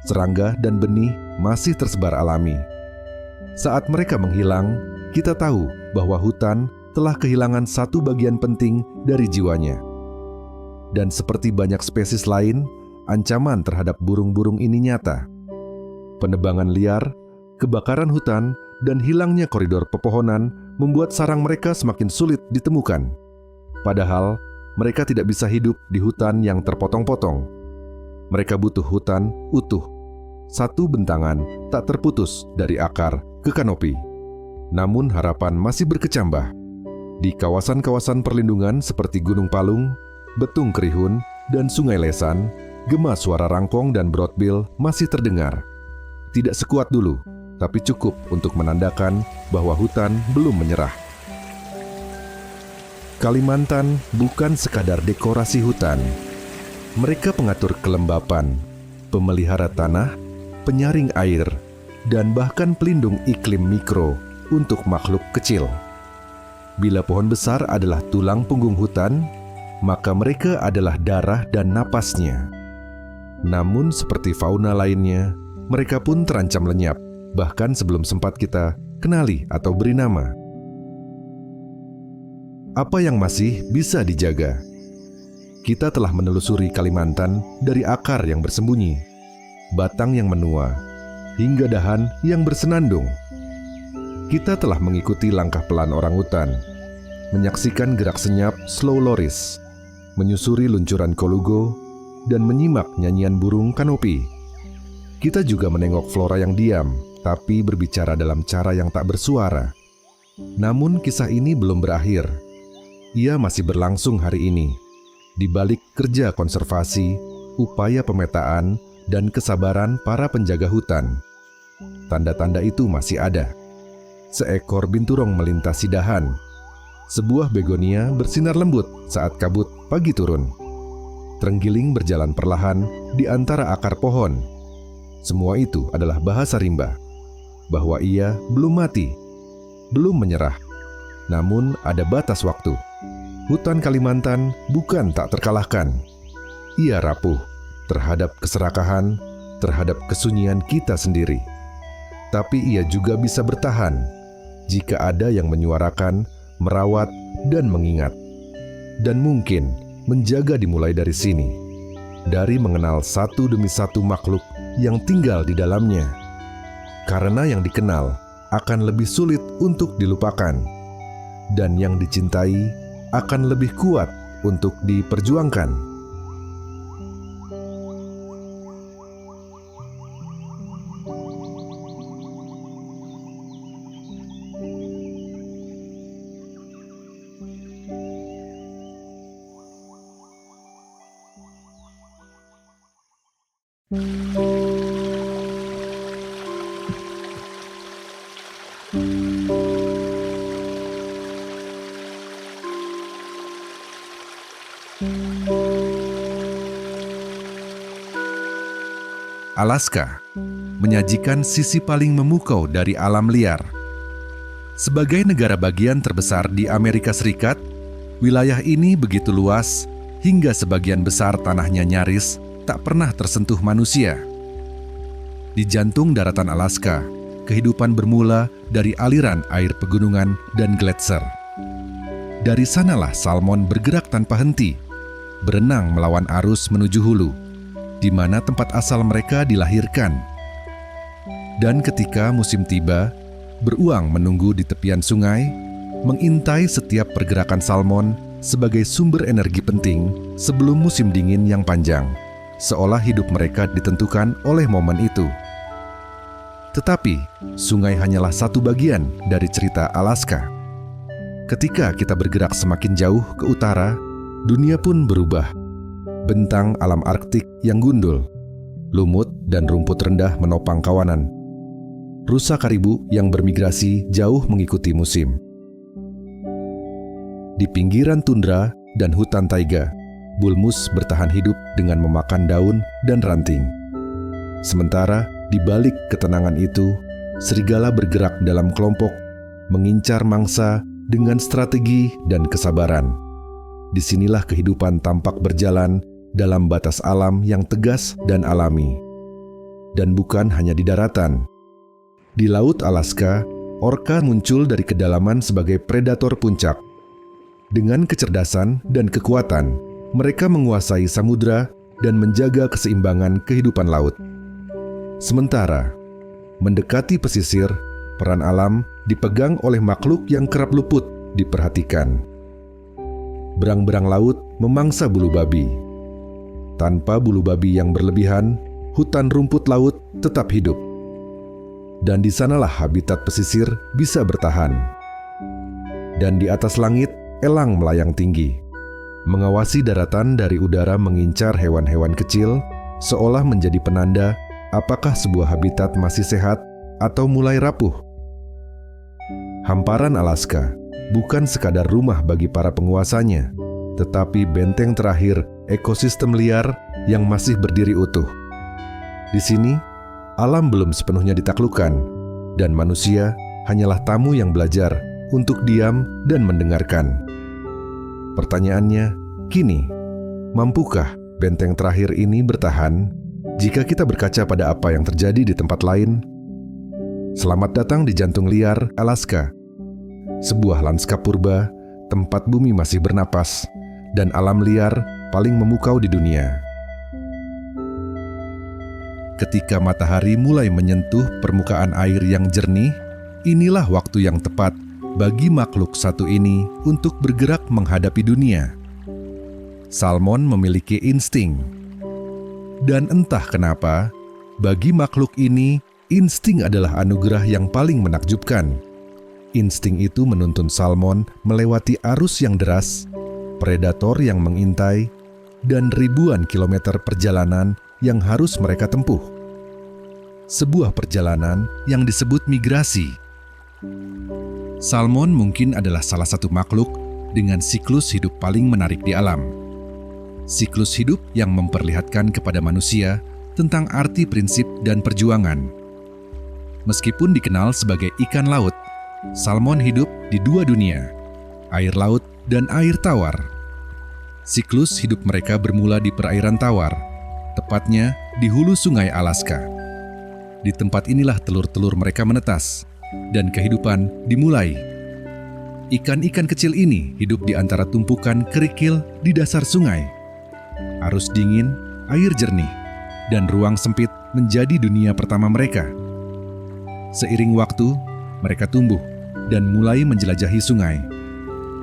[SPEAKER 1] serangga dan benih masih tersebar alami. Saat mereka menghilang, kita tahu bahwa hutan telah kehilangan satu bagian penting dari jiwanya. Dan seperti banyak spesies lain, ancaman terhadap burung-burung ini nyata. Penebangan liar, kebakaran hutan, dan hilangnya koridor pepohonan membuat sarang mereka semakin sulit ditemukan. Padahal, mereka tidak bisa hidup di hutan yang terpotong-potong. Mereka butuh hutan utuh, satu bentangan tak terputus dari akar ke kanopi. Namun harapan masih berkecambah. Di kawasan-kawasan perlindungan seperti Gunung Palung, Betung Kerihun, dan Sungai Lesan, gema suara rangkong dan broadbill masih terdengar. Tidak sekuat dulu, tapi cukup untuk menandakan bahwa hutan belum menyerah. Kalimantan bukan sekadar dekorasi hutan. Mereka pengatur kelembapan, pemelihara tanah, penyaring air, dan bahkan pelindung iklim mikro untuk makhluk kecil. Bila pohon besar adalah tulang punggung hutan, maka mereka adalah darah dan napasnya. Namun seperti fauna lainnya, mereka pun terancam lenyap, bahkan sebelum sempat kita kenali atau beri nama. Apa yang masih bisa dijaga? Kita telah menelusuri Kalimantan dari akar yang bersembunyi, batang yang menua, hingga dahan yang bersenandung. Kita telah mengikuti langkah pelan orangutan, menyaksikan gerak senyap slow loris, menyusuri luncuran kolugo, dan menyimak nyanyian burung kanopi. Kita juga menengok flora yang diam, tapi berbicara dalam cara yang tak bersuara. Namun kisah ini belum berakhir. Ia masih berlangsung hari ini, di balik kerja konservasi, upaya pemetaan, dan kesabaran para penjaga hutan. Tanda-tanda itu masih ada. Seekor binturong melintasi dahan. Sebuah begonia bersinar lembut saat kabut pagi turun. Terenggiling berjalan perlahan di antara akar pohon. Semua itu adalah bahasa rimba, bahwa ia belum mati, belum menyerah. Namun ada batas waktu. Hutan Kalimantan bukan tak terkalahkan. Ia rapuh terhadap keserakahan, terhadap kesunyian kita sendiri. Tapi ia juga bisa bertahan jika ada yang menyuarakan, merawat, dan mengingat. Dan mungkin menjaga dimulai dari sini, dari mengenal satu demi satu makhluk yang tinggal di dalamnya. Karena yang dikenal akan lebih sulit untuk dilupakan, dan yang dicintai akan lebih kuat untuk diperjuangkan. Alaska menyajikan sisi paling memukau dari alam liar. Sebagai negara bagian terbesar di Amerika Serikat, wilayah ini begitu luas hingga sebagian besar tanahnya nyaris tak pernah tersentuh manusia. Di jantung daratan Alaska, kehidupan bermula dari aliran air pegunungan dan gletser. Dari sanalah salmon bergerak tanpa henti, berenang melawan arus menuju hulu, di mana tempat asal mereka dilahirkan. Dan ketika musim tiba, beruang menunggu di tepian sungai, mengintai setiap pergerakan salmon sebagai sumber energi penting sebelum musim dingin yang panjang, seolah hidup mereka ditentukan oleh momen itu. Tetapi, sungai hanyalah satu bagian dari cerita Alaska. Ketika kita bergerak semakin jauh ke utara, dunia pun berubah. Bentang alam Arktik yang gundul, lumut dan rumput rendah menopang kawanan. Rusa karibu yang bermigrasi jauh mengikuti musim. Di pinggiran tundra dan hutan taiga, bulmus bertahan hidup dengan memakan daun dan ranting. Sementara di balik ketenangan itu, serigala bergerak dalam kelompok, mengincar mangsa dengan strategi dan kesabaran. Disinilah kehidupan tampak berjalan dalam batas alam yang tegas dan alami. Dan bukan hanya di daratan. Di Laut Alaska, orka muncul dari kedalaman sebagai predator puncak. Dengan kecerdasan dan kekuatan, mereka menguasai samudra dan menjaga keseimbangan kehidupan laut. Sementara, mendekati pesisir, peran alam dipegang oleh makhluk yang kerap luput diperhatikan. Berang-berang laut memangsa bulu babi. Tanpa bulu babi yang berlebihan, hutan rumput laut tetap hidup. Dan di sanalah habitat pesisir bisa bertahan. Dan di atas langit, elang melayang tinggi, mengawasi daratan dari udara mengincar hewan-hewan kecil, seolah menjadi penanda apakah sebuah habitat masih sehat atau mulai rapuh. Hamparan Alaska bukan sekadar rumah bagi para penguasanya, tetapi benteng terakhir ekosistem liar yang masih berdiri utuh. Di sini, alam belum sepenuhnya ditaklukkan, dan manusia hanyalah tamu yang belajar untuk diam dan mendengarkan. Pertanyaannya, kini, mampukah benteng terakhir ini bertahan jika kita berkaca pada apa yang terjadi di tempat lain? Selamat datang di jantung liar Alaska, sebuah lanskap purba, tempat bumi masih bernapas, dan alam liar paling memukau di dunia. Ketika matahari mulai menyentuh permukaan air yang jernih, inilah waktu yang tepat bagi makhluk satu ini untuk bergerak menghadapi dunia. Salmon memiliki insting. Dan entah kenapa, bagi makhluk ini, insting adalah anugerah yang paling menakjubkan. Insting itu menuntun salmon melewati arus yang deras, predator yang mengintai, dan ribuan kilometer perjalanan yang harus mereka tempuh. Sebuah perjalanan yang disebut migrasi. Salmon mungkin adalah salah satu makhluk dengan siklus hidup paling menarik di alam. Siklus hidup yang memperlihatkan kepada manusia tentang arti prinsip dan perjuangan. Meskipun dikenal sebagai ikan laut, salmon hidup di dua dunia, air laut dan air tawar. Siklus hidup mereka bermula di perairan tawar, tepatnya di hulu sungai Alaska. Di tempat inilah telur-telur mereka menetas, dan kehidupan dimulai. Ikan-ikan kecil ini hidup di antara tumpukan kerikil di dasar sungai. Arus dingin, air jernih, dan ruang sempit menjadi dunia pertama mereka. Seiring waktu, mereka tumbuh dan mulai menjelajahi sungai.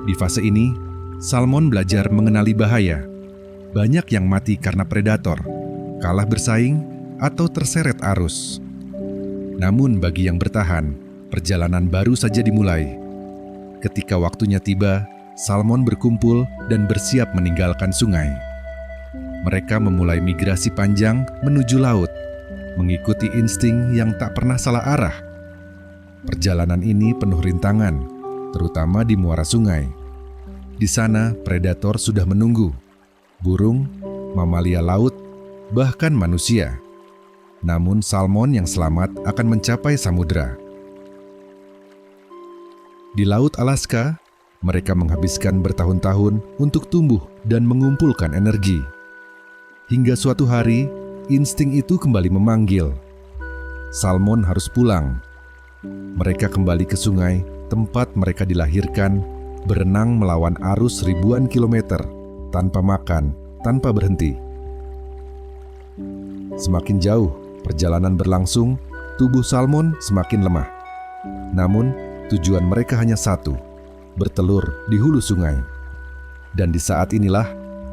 [SPEAKER 1] Di fase ini, salmon belajar mengenali bahaya. Banyak yang mati karena predator, kalah bersaing, atau terseret arus. Namun bagi yang bertahan, perjalanan baru saja dimulai. Ketika waktunya tiba, salmon berkumpul dan bersiap meninggalkan sungai. Mereka memulai migrasi panjang menuju laut, mengikuti insting yang tak pernah salah arah. Perjalanan ini penuh rintangan, terutama di muara sungai. Di sana, predator sudah menunggu. Burung, mamalia laut, bahkan manusia. Namun salmon yang selamat akan mencapai samudera. Di Laut Alaska, mereka menghabiskan bertahun-tahun untuk tumbuh dan mengumpulkan energi. Hingga suatu hari, insting itu kembali memanggil. Salmon harus pulang. Mereka kembali ke sungai, tempat mereka dilahirkan, berenang melawan arus ribuan kilometer, tanpa makan, tanpa berhenti. Semakin jauh perjalanan berlangsung, tubuh salmon semakin lemah. Namun, tujuan mereka hanya satu, bertelur di hulu sungai. Dan di saat inilah,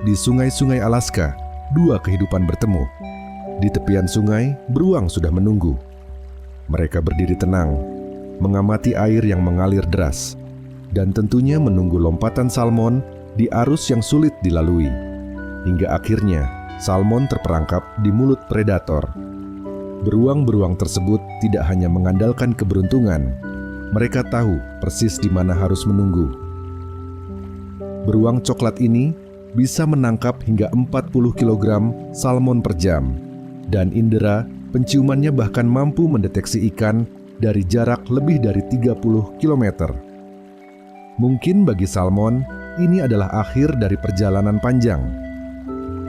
[SPEAKER 1] di sungai-sungai Alaska, dua kehidupan bertemu. Di tepian sungai, beruang sudah menunggu. Mereka berdiri tenang, mengamati air yang mengalir deras, dan tentunya menunggu lompatan salmon di arus yang sulit dilalui. Hingga akhirnya, salmon terperangkap di mulut predator. Beruang-beruang tersebut tidak hanya mengandalkan keberuntungan, mereka tahu persis di mana harus menunggu. Beruang coklat ini bisa menangkap hingga 40 kg salmon per jam, dan indera penciumannya bahkan mampu mendeteksi ikan dari jarak lebih dari 30 km. Mungkin bagi salmon, ini adalah akhir dari perjalanan panjang.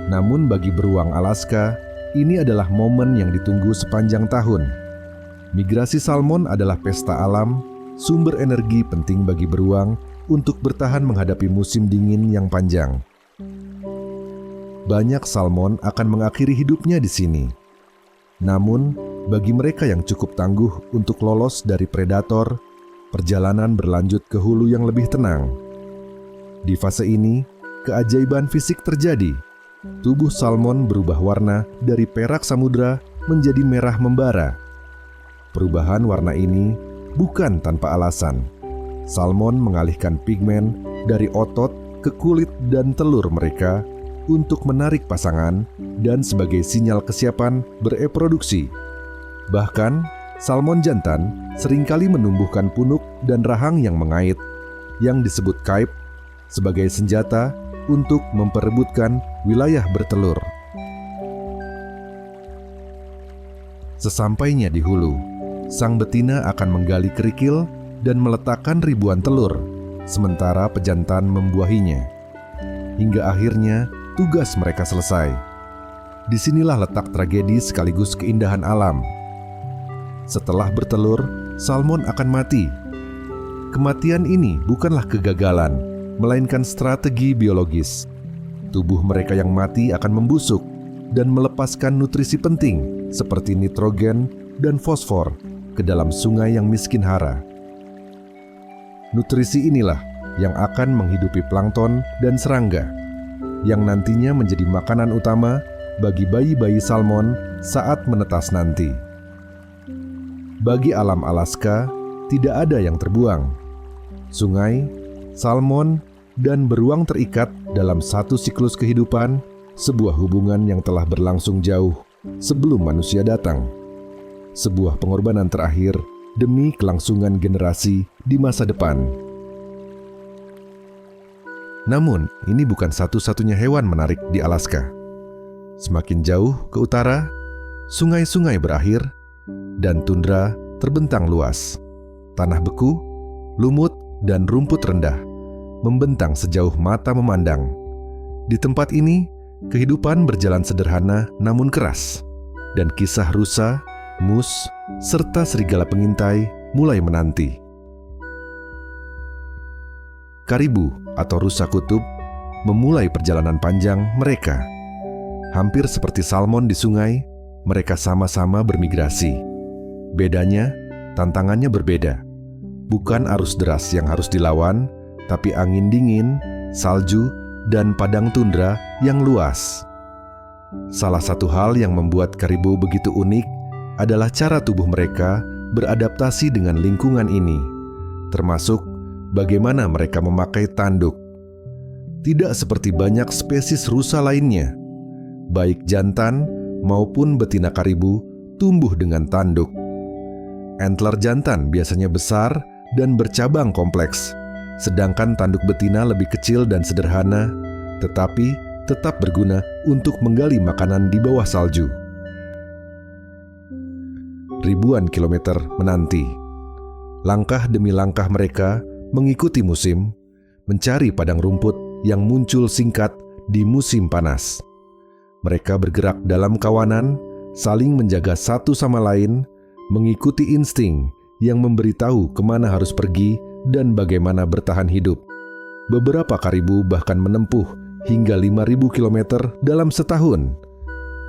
[SPEAKER 1] Namun bagi beruang Alaska, ini adalah momen yang ditunggu sepanjang tahun. Migrasi salmon adalah pesta alam, sumber energi penting bagi beruang untuk bertahan menghadapi musim dingin yang panjang. banyak salmon akan mengakhiri hidupnya di sini. Namun, bagi mereka yang cukup tangguh untuk lolos dari predator, perjalanan berlanjut ke hulu yang lebih tenang. Di fase ini, keajaiban fisik terjadi. Tubuh salmon berubah warna dari perak samudra menjadi merah membara. Perubahan warna ini bukan tanpa alasan. Salmon mengalihkan pigmen dari otot ke kulit dan telur mereka untuk menarik pasangan dan sebagai sinyal kesiapan bereproduksi. Bahkan, salmon jantan seringkali menumbuhkan punuk dan rahang yang mengait, yang disebut kaib, sebagai senjata untuk memperebutkan wilayah bertelur. Sesampainya di hulu, sang betina akan menggali kerikil dan meletakkan ribuan telur, sementara pejantan membuahinya. Hingga akhirnya tugas mereka selesai. Disinilah letak tragedi sekaligus keindahan alam. Setelah bertelur, salmon akan mati. Kematian ini bukanlah kegagalan, melainkan strategi biologis. Tubuh mereka yang mati akan membusuk dan melepaskan nutrisi penting seperti nitrogen dan fosfor ke dalam sungai yang miskin hara. Nutrisi inilah yang akan menghidupi plankton dan serangga, yang nantinya menjadi makanan utama bagi bayi-bayi salmon saat menetas nanti. Bagi alam Alaska, tidak ada yang terbuang. Sungai, salmon, dan beruang terikat dalam satu siklus kehidupan, sebuah hubungan yang telah berlangsung jauh sebelum manusia datang. Sebuah pengorbanan terakhir demi kelangsungan generasi di masa depan. Namun, ini bukan satu-satunya hewan menarik di Alaska. Semakin jauh ke utara, sungai-sungai berakhir, dan tundra terbentang luas. Tanah beku, lumut, dan rumput rendah membentang sejauh mata memandang. Di tempat ini, kehidupan berjalan sederhana namun keras, dan kisah rusa, mus, serta serigala pengintai mulai menanti. Karibu atau rusa kutub memulai perjalanan panjang mereka. Hampir seperti salmon di sungai, mereka sama-sama bermigrasi. Bedanya, tantangannya berbeda. Bukan arus deras yang harus dilawan, tapi angin dingin, salju, dan padang tundra yang luas. Salah satu hal yang membuat karibu begitu unik adalah cara tubuh mereka beradaptasi dengan lingkungan ini, termasuk bagaimana mereka memakai tanduk. Tidak seperti banyak spesies rusa lainnya, baik jantan maupun betina karibu tumbuh dengan tanduk. Antler jantan biasanya besar dan bercabang kompleks, sedangkan tanduk betina lebih kecil dan sederhana, tetapi tetap berguna untuk menggali makanan di bawah salju. Ribuan kilometer menanti. Langkah demi langkah mereka mengikuti musim, mencari padang rumput yang muncul singkat di musim panas. Mereka bergerak dalam kawanan, saling menjaga satu sama lain, mengikuti insting yang memberitahu kemana harus pergi dan bagaimana bertahan hidup. Beberapa karibu bahkan menempuh hingga 5.000 km dalam setahun.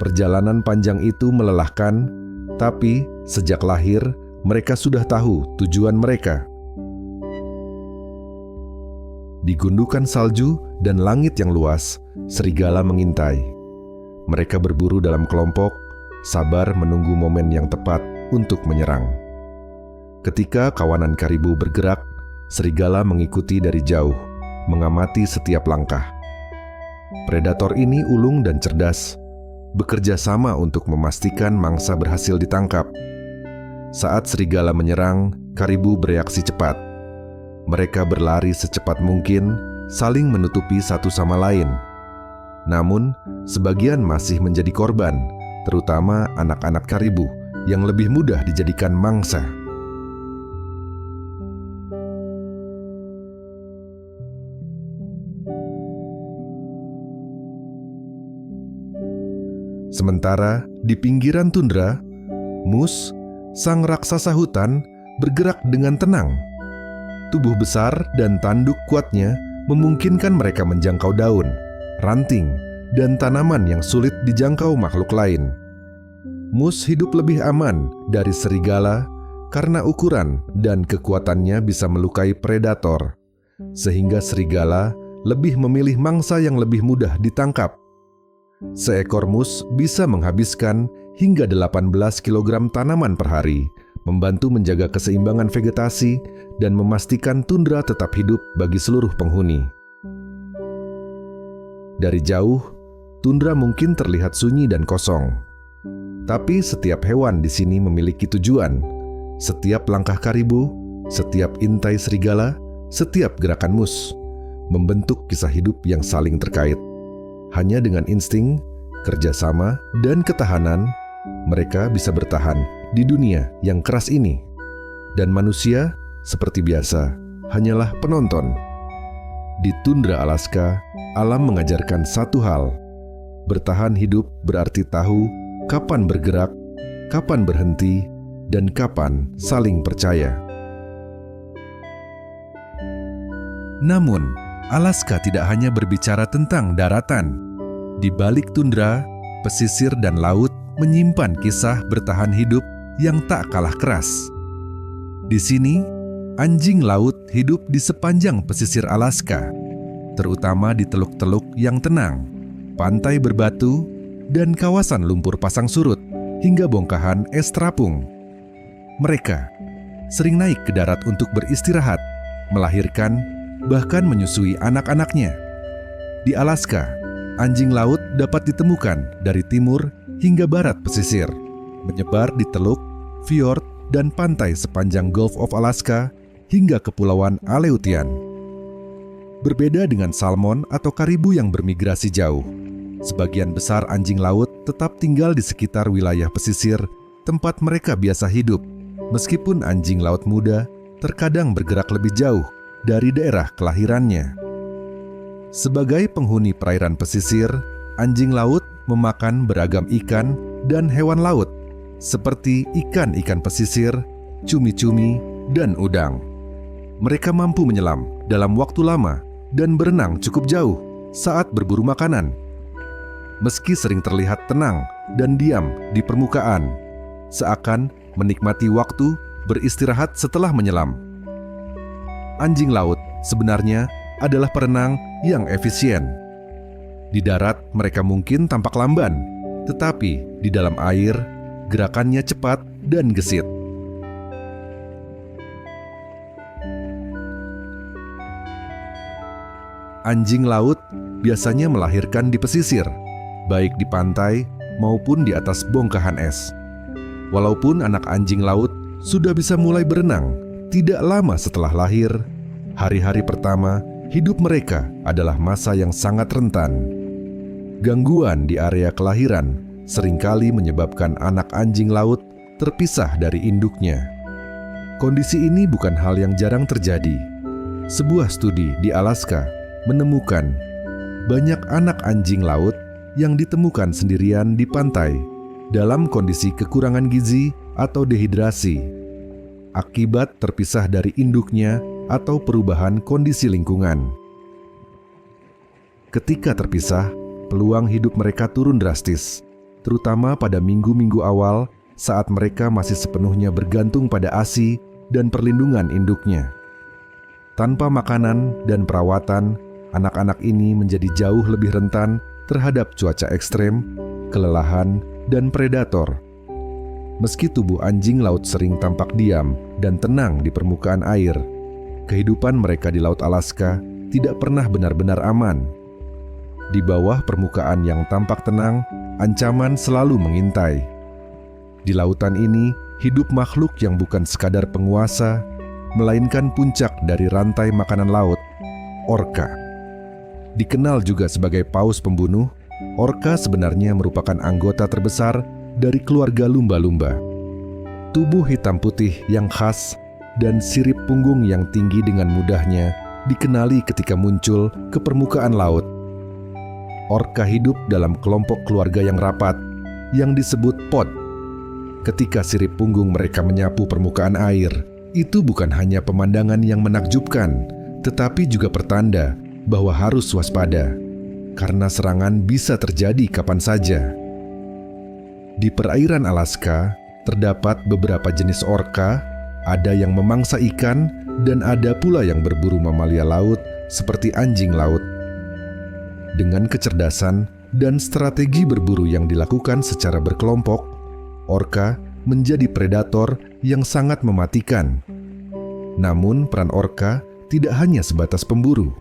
[SPEAKER 1] Perjalanan panjang itu melelahkan, tapi sejak lahir mereka sudah tahu tujuan mereka. Di gundukan salju dan langit yang luas, serigala mengintai. Mereka berburu dalam kelompok, sabar menunggu momen yang tepat untuk menyerang. Ketika kawanan karibu bergerak, serigala mengikuti dari jauh, mengamati setiap langkah. Predator ini ulung dan cerdas, bekerja sama untuk memastikan mangsa berhasil ditangkap. Saat serigala menyerang, karibu bereaksi cepat. Mereka berlari secepat mungkin, saling menutupi satu sama lain. Namun, sebagian masih menjadi korban, terutama anak-anak karibu yang lebih mudah dijadikan mangsa. Sementara di pinggiran tundra, Mus, sang raksasa hutan, bergerak dengan tenang. Tubuh besar dan tanduk kuatnya memungkinkan mereka menjangkau daun, ranting, dan tanaman yang sulit dijangkau makhluk lain. Mus hidup lebih aman dari serigala karena ukuran dan kekuatannya bisa melukai predator, sehingga serigala lebih memilih mangsa yang lebih mudah ditangkap. Seekor mus bisa menghabiskan hingga 18 kg tanaman per hari, membantu menjaga keseimbangan vegetasi dan memastikan tundra tetap hidup bagi seluruh penghuni. Dari jauh, tundra mungkin terlihat sunyi dan kosong. Tapi setiap hewan di sini memiliki tujuan. Setiap langkah karibu, setiap intai serigala, setiap gerakan mus membentuk kisah hidup yang saling terkait. Hanya dengan insting, kerjasama, dan ketahanan, mereka bisa bertahan di dunia yang keras ini. Dan manusia, seperti biasa, hanyalah penonton. Di tundra Alaska, alam mengajarkan satu hal. Bertahan hidup berarti tahu kapan bergerak, kapan berhenti, dan kapan saling percaya. Namun, Alaska tidak hanya berbicara tentang daratan. Di balik tundra, pesisir dan laut menyimpan kisah bertahan hidup yang tak kalah keras. Di sini, anjing laut hidup di sepanjang pesisir Alaska, terutama di teluk-teluk yang tenang, pantai berbatu, dan kawasan lumpur pasang surut hingga bongkahan es terapung. Mereka sering naik ke darat untuk beristirahat, melahirkan, bahkan menyusui anak-anaknya. Di Alaska, anjing laut dapat ditemukan dari timur hingga barat pesisir, menyebar di teluk, fjord, dan pantai sepanjang Gulf of Alaska hingga Kepulauan Aleutian. Berbeda dengan salmon atau karibu yang bermigrasi jauh, sebagian besar anjing laut tetap tinggal di sekitar wilayah pesisir tempat mereka biasa hidup, meskipun anjing laut muda terkadang bergerak lebih jauh dari daerah kelahirannya. Sebagai penghuni perairan pesisir, anjing laut memakan beragam ikan dan hewan laut, seperti ikan-ikan pesisir, cumi-cumi, dan udang. Mereka mampu menyelam dalam waktu lama dan berenang cukup jauh saat berburu makanan. Meski sering terlihat tenang dan diam di permukaan, seakan menikmati waktu beristirahat setelah menyelam. Anjing laut sebenarnya adalah perenang yang efisien. Di darat mereka mungkin tampak lamban, tetapi di dalam air gerakannya cepat dan gesit. Anjing laut biasanya melahirkan di pesisir, baik di pantai maupun di atas bongkahan es. Walaupun anak anjing laut sudah bisa mulai berenang tidak lama setelah lahir, hari-hari pertama hidup mereka adalah masa yang sangat rentan. Gangguan di area kelahiran seringkali menyebabkan anak anjing laut terpisah dari induknya. Kondisi ini bukan hal yang jarang terjadi. Sebuah studi di Alaska menemukan banyak anak anjing laut yang ditemukan sendirian di pantai dalam kondisi kekurangan gizi atau dehidrasi akibat terpisah dari induknya atau perubahan kondisi lingkungan. Ketika terpisah, peluang hidup mereka turun drastis, terutama pada minggu-minggu awal saat mereka masih sepenuhnya bergantung pada ASI dan perlindungan induknya. Tanpa makanan dan perawatan, anak-anak ini menjadi jauh lebih rentan terhadap cuaca ekstrem, kelelahan, dan predator. Meski tubuh anjing laut sering tampak diam dan tenang di permukaan air, kehidupan mereka di Laut Alaska tidak pernah benar-benar aman. Di bawah permukaan yang tampak tenang, ancaman selalu mengintai. Di lautan ini, hidup makhluk yang bukan sekadar penguasa, melainkan puncak dari rantai makanan laut, orka. Dikenal juga sebagai paus pembunuh, orka sebenarnya merupakan anggota terbesar dari keluarga lumba-lumba. Tubuh hitam putih yang khas dan sirip punggung yang tinggi dengan mudahnya dikenali ketika muncul ke permukaan laut. Orka hidup dalam kelompok keluarga yang rapat, yang disebut pod. Ketika sirip punggung mereka menyapu permukaan air, itu bukan hanya pemandangan yang menakjubkan, tetapi juga pertanda bahwa harus waspada. karena serangan bisa terjadi kapan saja. Di perairan Alaska, terdapat beberapa jenis orca, ada yang memangsa ikan, dan ada pula yang berburu mamalia laut seperti anjing laut. Dengan kecerdasan dan strategi berburu yang dilakukan secara berkelompok, orca menjadi predator yang sangat mematikan. Namun peran orca tidak hanya sebatas pemburu.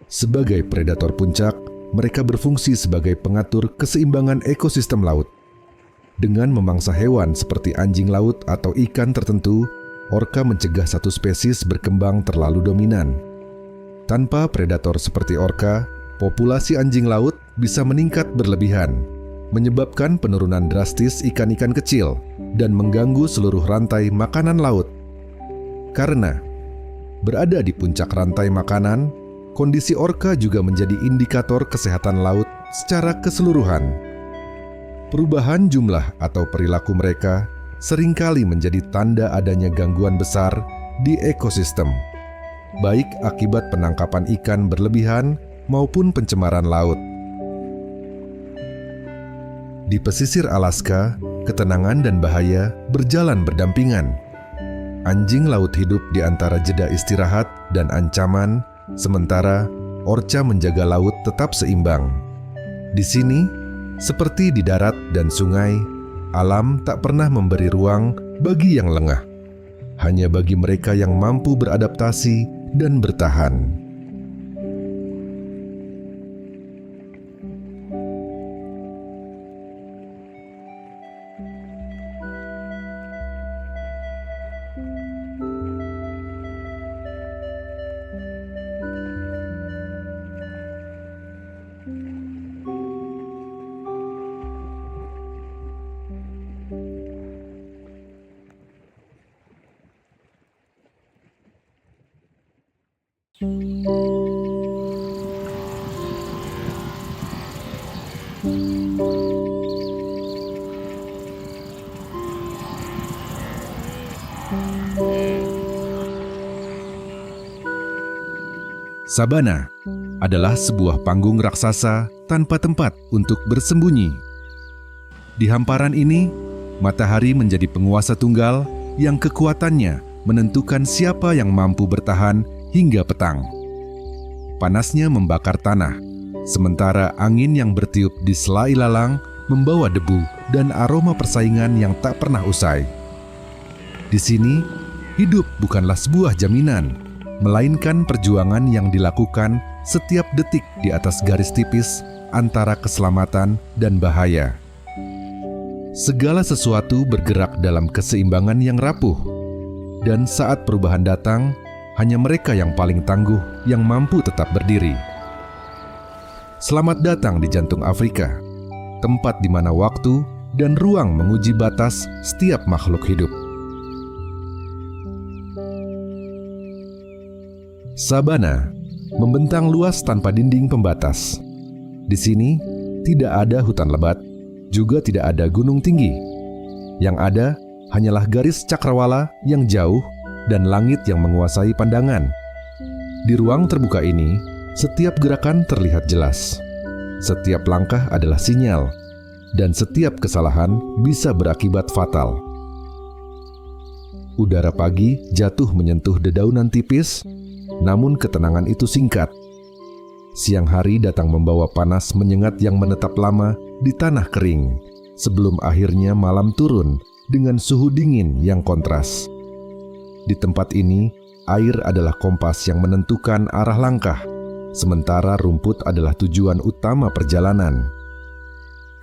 [SPEAKER 1] Sebagai predator puncak, mereka berfungsi sebagai pengatur keseimbangan ekosistem laut. Dengan memangsa hewan seperti anjing laut atau ikan tertentu, orca mencegah satu spesies berkembang terlalu dominan. Tanpa predator seperti orca, populasi anjing laut bisa meningkat berlebihan, menyebabkan penurunan drastis ikan-ikan kecil dan mengganggu seluruh rantai makanan laut. Karena berada di puncak rantai makanan, kondisi orca juga menjadi indikator kesehatan laut secara keseluruhan. Perubahan jumlah atau perilaku mereka seringkali menjadi tanda adanya gangguan besar di ekosistem, baik akibat penangkapan ikan berlebihan maupun pencemaran laut. Di pesisir Alaska, ketenangan dan bahaya berjalan berdampingan. Anjing laut hidup di antara jeda istirahat dan ancaman, sementara orca menjaga laut tetap seimbang. Di sini, seperti di darat dan sungai, alam tak pernah memberi ruang bagi yang lengah, hanya bagi mereka yang mampu beradaptasi dan bertahan. Sabana adalah sebuah panggung raksasa tanpa tempat untuk bersembunyi. Di hamparan ini, matahari menjadi penguasa tunggal yang kekuatannya menentukan siapa yang mampu bertahan hingga petang. Panasnya membakar tanah, sementara angin yang bertiup di sela ilalang membawa debu dan aroma persaingan yang tak pernah usai. Di sini, hidup bukanlah sebuah jaminan, melainkan perjuangan yang dilakukan setiap detik di atas garis tipis antara keselamatan dan bahaya. Segala sesuatu bergerak dalam keseimbangan yang rapuh, dan saat perubahan datang, hanya mereka yang paling tangguh yang mampu tetap berdiri. Selamat datang di jantung Afrika, tempat di mana waktu dan ruang menguji batas setiap makhluk hidup. Sabana membentang luas tanpa dinding pembatas. Di sini tidak ada hutan lebat, juga tidak ada gunung tinggi. Yang ada hanyalah garis cakrawala yang jauh dan langit yang menguasai pandangan. Di ruang terbuka ini, setiap gerakan terlihat jelas. Setiap langkah adalah sinyal, dan setiap kesalahan bisa berakibat fatal. Udara pagi jatuh menyentuh dedaunan tipis, namun ketenangan itu singkat. Siang hari datang membawa panas menyengat yang menetap lama di tanah kering, sebelum akhirnya malam turun dengan suhu dingin yang kontras. Di tempat ini, air adalah kompas yang menentukan arah langkah, sementara rumput adalah tujuan utama perjalanan.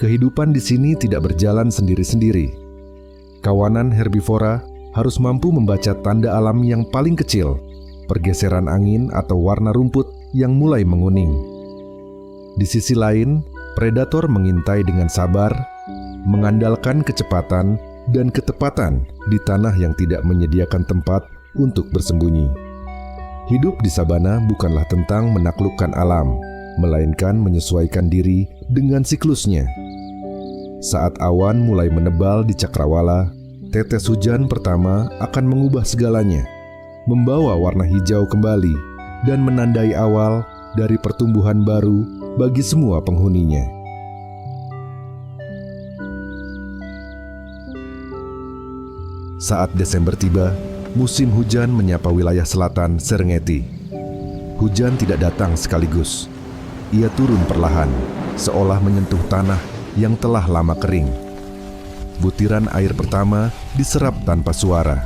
[SPEAKER 1] Kehidupan di sini tidak berjalan sendiri-sendiri. Kawanan herbivora harus mampu membaca tanda alam yang paling kecil, pergeseran angin atau warna rumput yang mulai menguning. Di sisi lain, predator mengintai dengan sabar, mengandalkan kecepatan dan ketepatan di tanah yang tidak menyediakan tempat untuk bersembunyi. Hidup di sabana bukanlah tentang menaklukkan alam, melainkan menyesuaikan diri dengan siklusnya. Saat awan mulai menebal di cakrawala, tetes hujan pertama akan mengubah segalanya, membawa warna hijau kembali dan menandai awal dari pertumbuhan baru bagi semua penghuninya. Saat Desember tiba, musim hujan menyapa wilayah selatan Serengeti. Hujan tidak datang sekaligus. Ia turun perlahan, seolah menyentuh tanah yang telah lama kering. Butiran air pertama diserap tanpa suara,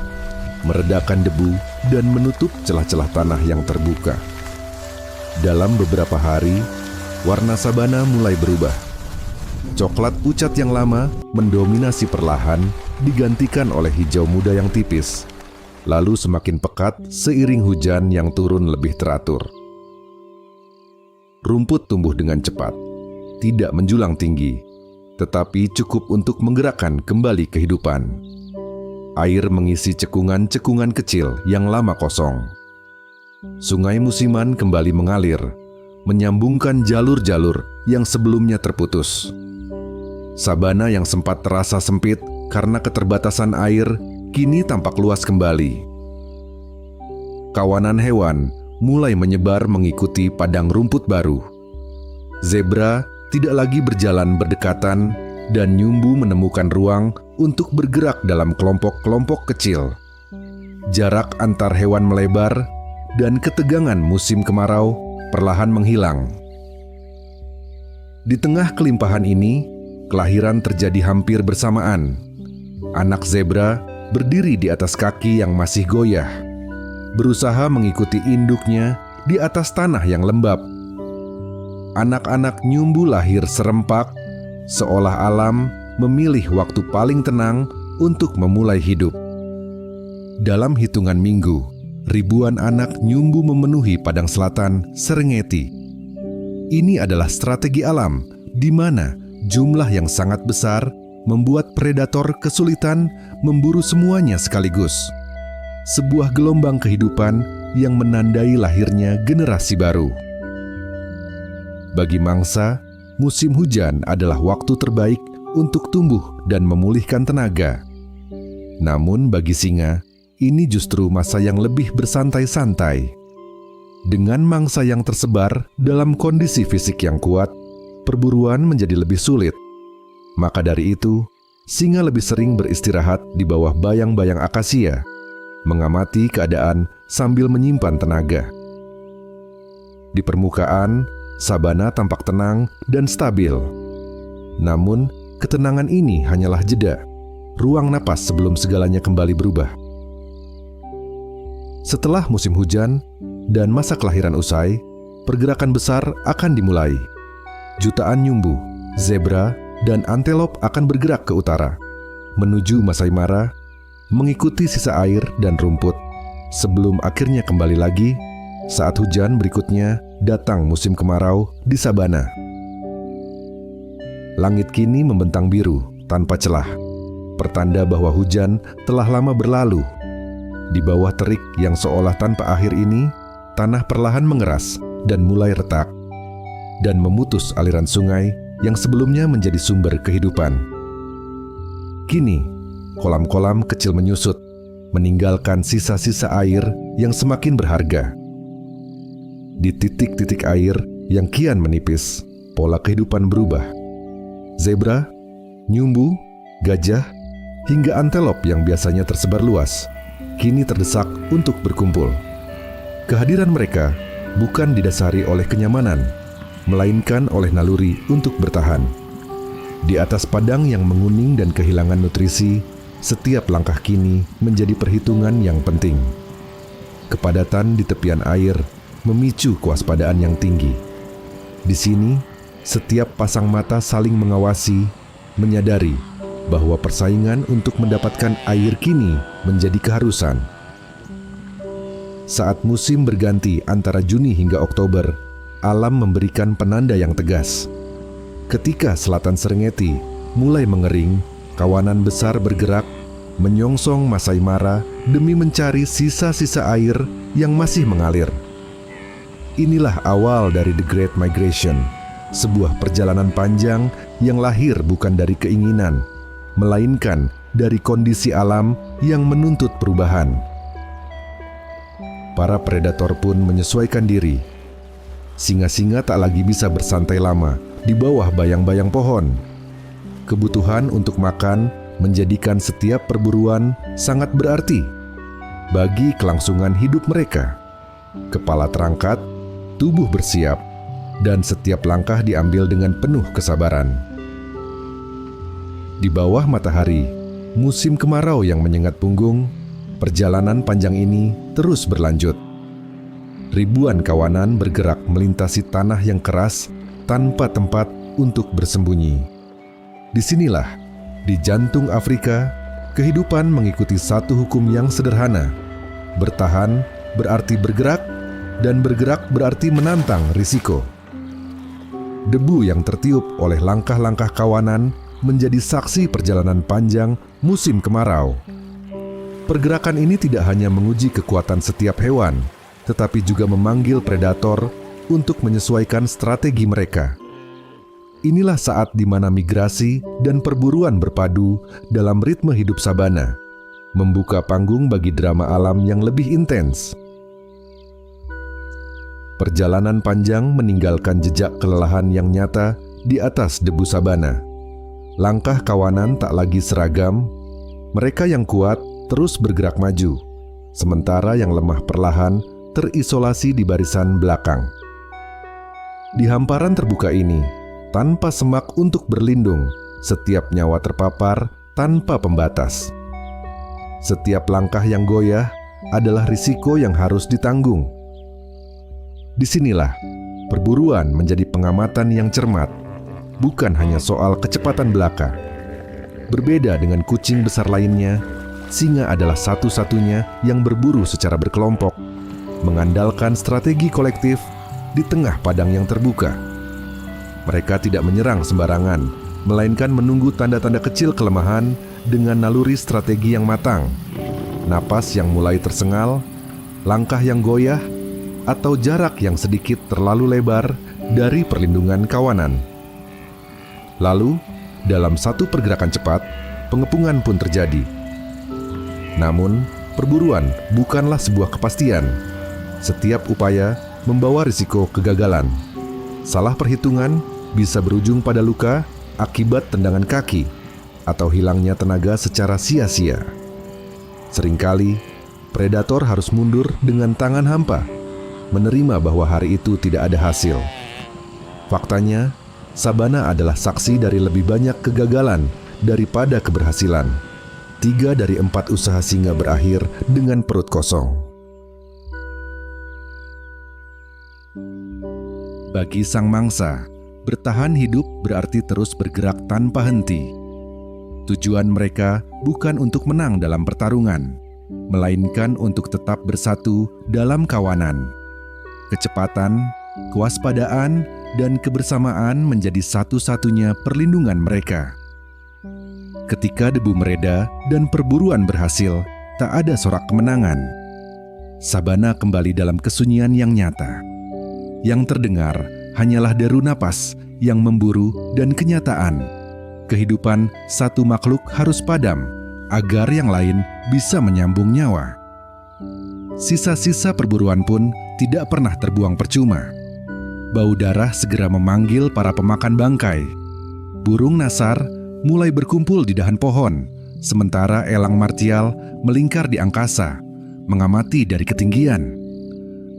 [SPEAKER 1] meredakan debu dan menutup celah-celah tanah yang terbuka. Dalam beberapa hari, warna sabana mulai berubah. Coklat pucat yang lama mendominasi perlahan, digantikan oleh hijau muda yang tipis, lalu semakin pekat seiring hujan yang turun lebih teratur. Rumput tumbuh dengan cepat, tidak menjulang tinggi, tetapi cukup untuk menggerakkan kembali kehidupan. Air mengisi cekungan-cekungan kecil yang lama kosong. Sungai musiman kembali mengalir, menyambungkan jalur-jalur yang sebelumnya terputus. Sabana yang sempat terasa sempit karena keterbatasan air, kini tampak luas kembali. Kawanan hewan mulai menyebar mengikuti padang rumput baru. Zebra tidak lagi berjalan berdekatan dan nyumbu menemukan ruang untuk bergerak dalam kelompok-kelompok kecil. Jarak antar hewan melebar dan ketegangan musim kemarau perlahan menghilang. Di tengah kelimpahan ini, kelahiran terjadi hampir bersamaan. Anak zebra berdiri di atas kaki yang masih goyah, berusaha mengikuti induknya di atas tanah yang lembab. Anak-anak nyumbu lahir serempak, seolah alam memilih waktu paling tenang untuk memulai hidup. Dalam hitungan minggu, ribuan anak nyumbu memenuhi padang selatan Serengeti. Ini adalah strategi alam di mana jumlah yang sangat besar membuat predator kesulitan memburu semuanya sekaligus. Sebuah gelombang kehidupan yang menandai lahirnya generasi baru. Bagi mangsa, musim hujan adalah waktu terbaik untuk tumbuh dan memulihkan tenaga. Namun bagi singa, ini justru masa yang lebih bersantai-santai. Dengan mangsa yang tersebar dalam kondisi fisik yang kuat, perburuan menjadi lebih sulit. Maka dari itu, singa lebih sering beristirahat di bawah bayang-bayang akasia, mengamati keadaan sambil menyimpan tenaga. Di permukaan, sabana tampak tenang dan stabil. Namun, ketenangan ini hanyalah jeda, ruang napas sebelum segalanya kembali berubah. Setelah musim hujan dan masa kelahiran usai, pergerakan besar akan dimulai. Jutaan nyumbu, zebra, dan antelop akan bergerak ke utara, menuju Masai Mara, mengikuti sisa air dan rumput, sebelum akhirnya kembali lagi saat hujan berikutnya datang musim kemarau di sabana. Langit kini membentang biru tanpa celah, pertanda bahwa hujan telah lama berlalu. Di bawah terik yang seolah tanpa akhir ini, tanah perlahan mengeras dan mulai retak, dan memutus aliran sungai yang sebelumnya menjadi sumber kehidupan. Kini, kolam-kolam kecil menyusut, meninggalkan sisa-sisa air yang semakin berharga. Di titik-titik air yang kian menipis, pola kehidupan berubah. Zebra, nyumbu, gajah, hingga antelop yang biasanya tersebar luas, kini terdesak untuk berkumpul. Kehadiran mereka bukan didasari oleh kenyamanan, melainkan oleh naluri untuk bertahan. Di atas padang yang menguning dan kehilangan nutrisi, setiap langkah kini menjadi perhitungan yang penting. Kepadatan di tepian air memicu kewaspadaan yang tinggi. Di sini, setiap pasang mata saling mengawasi, menyadari bahwa persaingan untuk mendapatkan air kini menjadi keharusan. Saat musim berganti antara Juni hingga Oktober, alam memberikan penanda yang tegas. Ketika selatan Serengeti mulai mengering, kawanan besar bergerak, menyongsong Masai Mara demi mencari sisa-sisa air yang masih mengalir. Inilah awal dari The Great Migration, sebuah perjalanan panjang yang lahir bukan dari keinginan, melainkan dari kondisi alam yang menuntut perubahan. Para predator pun menyesuaikan diri. singa-singa tak lagi bisa bersantai lama di bawah bayang-bayang pohon. Kebutuhan untuk makan menjadikan setiap perburuan sangat berarti bagi kelangsungan hidup mereka. Kepala terangkat, tubuh bersiap, dan setiap langkah diambil dengan penuh kesabaran. Di bawah matahari, musim kemarau yang menyengat punggung, perjalanan panjang ini terus berlanjut. Ribuan kawanan bergerak melintasi tanah yang keras tanpa tempat untuk bersembunyi. Disinilah, di jantung Afrika, kehidupan mengikuti satu hukum yang sederhana. Bertahan berarti bergerak, dan bergerak berarti menantang risiko. Debu yang tertiup oleh langkah-langkah kawanan menjadi saksi perjalanan panjang musim kemarau. Pergerakan ini tidak hanya menguji kekuatan setiap hewan, tetapi juga memanggil predator untuk menyesuaikan strategi mereka. Inilah saat di mana migrasi dan perburuan berpadu dalam ritme hidup sabana, membuka panggung bagi drama alam yang lebih intens. Perjalanan panjang meninggalkan jejak kelelahan yang nyata di atas debu sabana. Langkah kawanan tak lagi seragam, mereka yang kuat terus bergerak maju, sementara yang lemah perlahan terisolasi di barisan belakang. Di hamparan terbuka ini, tanpa semak untuk berlindung, setiap nyawa terpapar tanpa pembatas. Setiap langkah yang goyah adalah risiko yang harus ditanggung. Disinilah, perburuan menjadi pengamatan yang cermat, bukan hanya soal kecepatan belaka. Berbeda dengan kucing besar lainnya, singa adalah satu-satunya yang berburu secara berkelompok, mengandalkan strategi kolektif di tengah padang yang terbuka. Mereka tidak menyerang sembarangan, melainkan menunggu tanda-tanda kecil kelemahan dengan naluri strategi yang matang. Napas yang mulai tersengal, langkah yang goyah, atau jarak yang sedikit terlalu lebar dari perlindungan kawanan. Lalu, dalam satu pergerakan cepat, pengepungan pun terjadi. Namun, perburuan bukanlah sebuah kepastian. Setiap upaya membawa risiko kegagalan. Salah perhitungan bisa berujung pada luka akibat tendangan kaki atau hilangnya tenaga secara sia-sia. Seringkali, predator harus mundur dengan tangan hampa, menerima bahwa hari itu tidak ada hasil. Faktanya, sabana adalah saksi dari lebih banyak kegagalan daripada keberhasilan. 3 dari 4 usaha singa berakhir dengan perut kosong. Bagi sang mangsa, bertahan hidup berarti terus bergerak tanpa henti. Tujuan mereka bukan untuk menang dalam pertarungan, melainkan untuk tetap bersatu dalam kawanan. Kecepatan, kewaspadaan, dan kebersamaan menjadi satu-satunya perlindungan mereka. Ketika debu mereda dan perburuan berhasil, tak ada sorak kemenangan. Sabana kembali dalam kesunyian yang nyata. Yang terdengar hanyalah deru napas yang memburu dan kenyataan. Kehidupan satu makhluk harus padam agar yang lain bisa menyambung nyawa. Sisa-sisa perburuan pun tidak pernah terbuang percuma. Bau darah segera memanggil para pemakan bangkai. Burung nasar mulai berkumpul di dahan pohon, sementara elang martial melingkar di angkasa, mengamati dari ketinggian.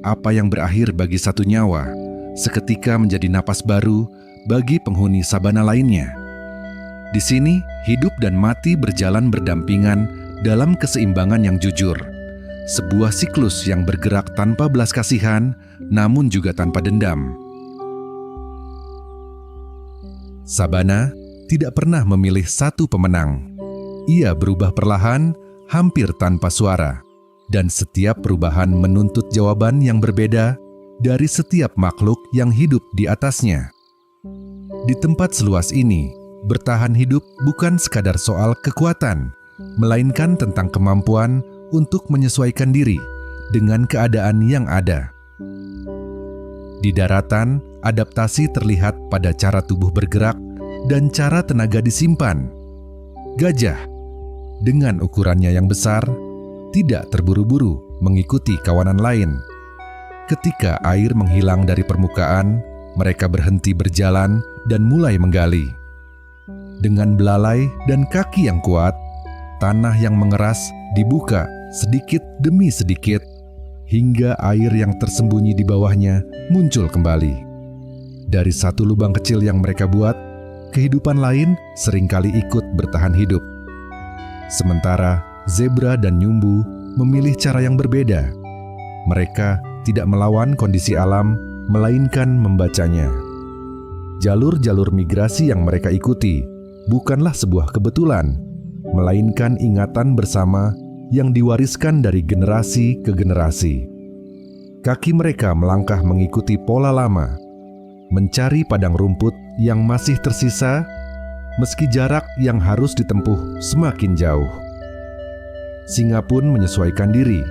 [SPEAKER 1] Apa yang berakhir bagi satu nyawa, seketika menjadi napas baru bagi penghuni sabana lainnya. Di sini, hidup dan mati berjalan berdampingan dalam keseimbangan yang jujur. Sebuah siklus yang bergerak tanpa belas kasihan, namun juga tanpa dendam. Sabana tidak pernah memilih satu pemenang. Ia berubah perlahan, hampir tanpa suara. Dan setiap perubahan menuntut jawaban yang berbeda dari setiap makhluk yang hidup di atasnya. Di tempat seluas ini, bertahan hidup bukan sekadar soal kekuatan, melainkan tentang kemampuan untuk menyesuaikan diri dengan keadaan yang ada. Di daratan, adaptasi terlihat pada cara tubuh bergerak dan cara tenaga disimpan. Gajah, dengan ukurannya yang besar, tidak terburu-buru mengikuti kawanan lain. Ketika air menghilang dari permukaan, mereka berhenti berjalan dan mulai menggali. Dengan belalai dan kaki yang kuat, tanah yang mengeras dibuka sedikit demi sedikit, hingga air yang tersembunyi di bawahnya muncul kembali. Dari satu lubang kecil yang mereka buat, kehidupan lain seringkali ikut bertahan hidup. Sementara zebra dan nyumbu memilih cara yang berbeda. Mereka tidak melawan kondisi alam, melainkan membacanya. Jalur-jalur migrasi yang mereka ikuti bukanlah sebuah kebetulan, melainkan ingatan bersama yang diwariskan dari generasi ke generasi. Kaki mereka melangkah mengikuti pola lama, mencari padang rumput yang masih tersisa, meski jarak yang harus ditempuh semakin jauh. Singa pun menyesuaikan diri,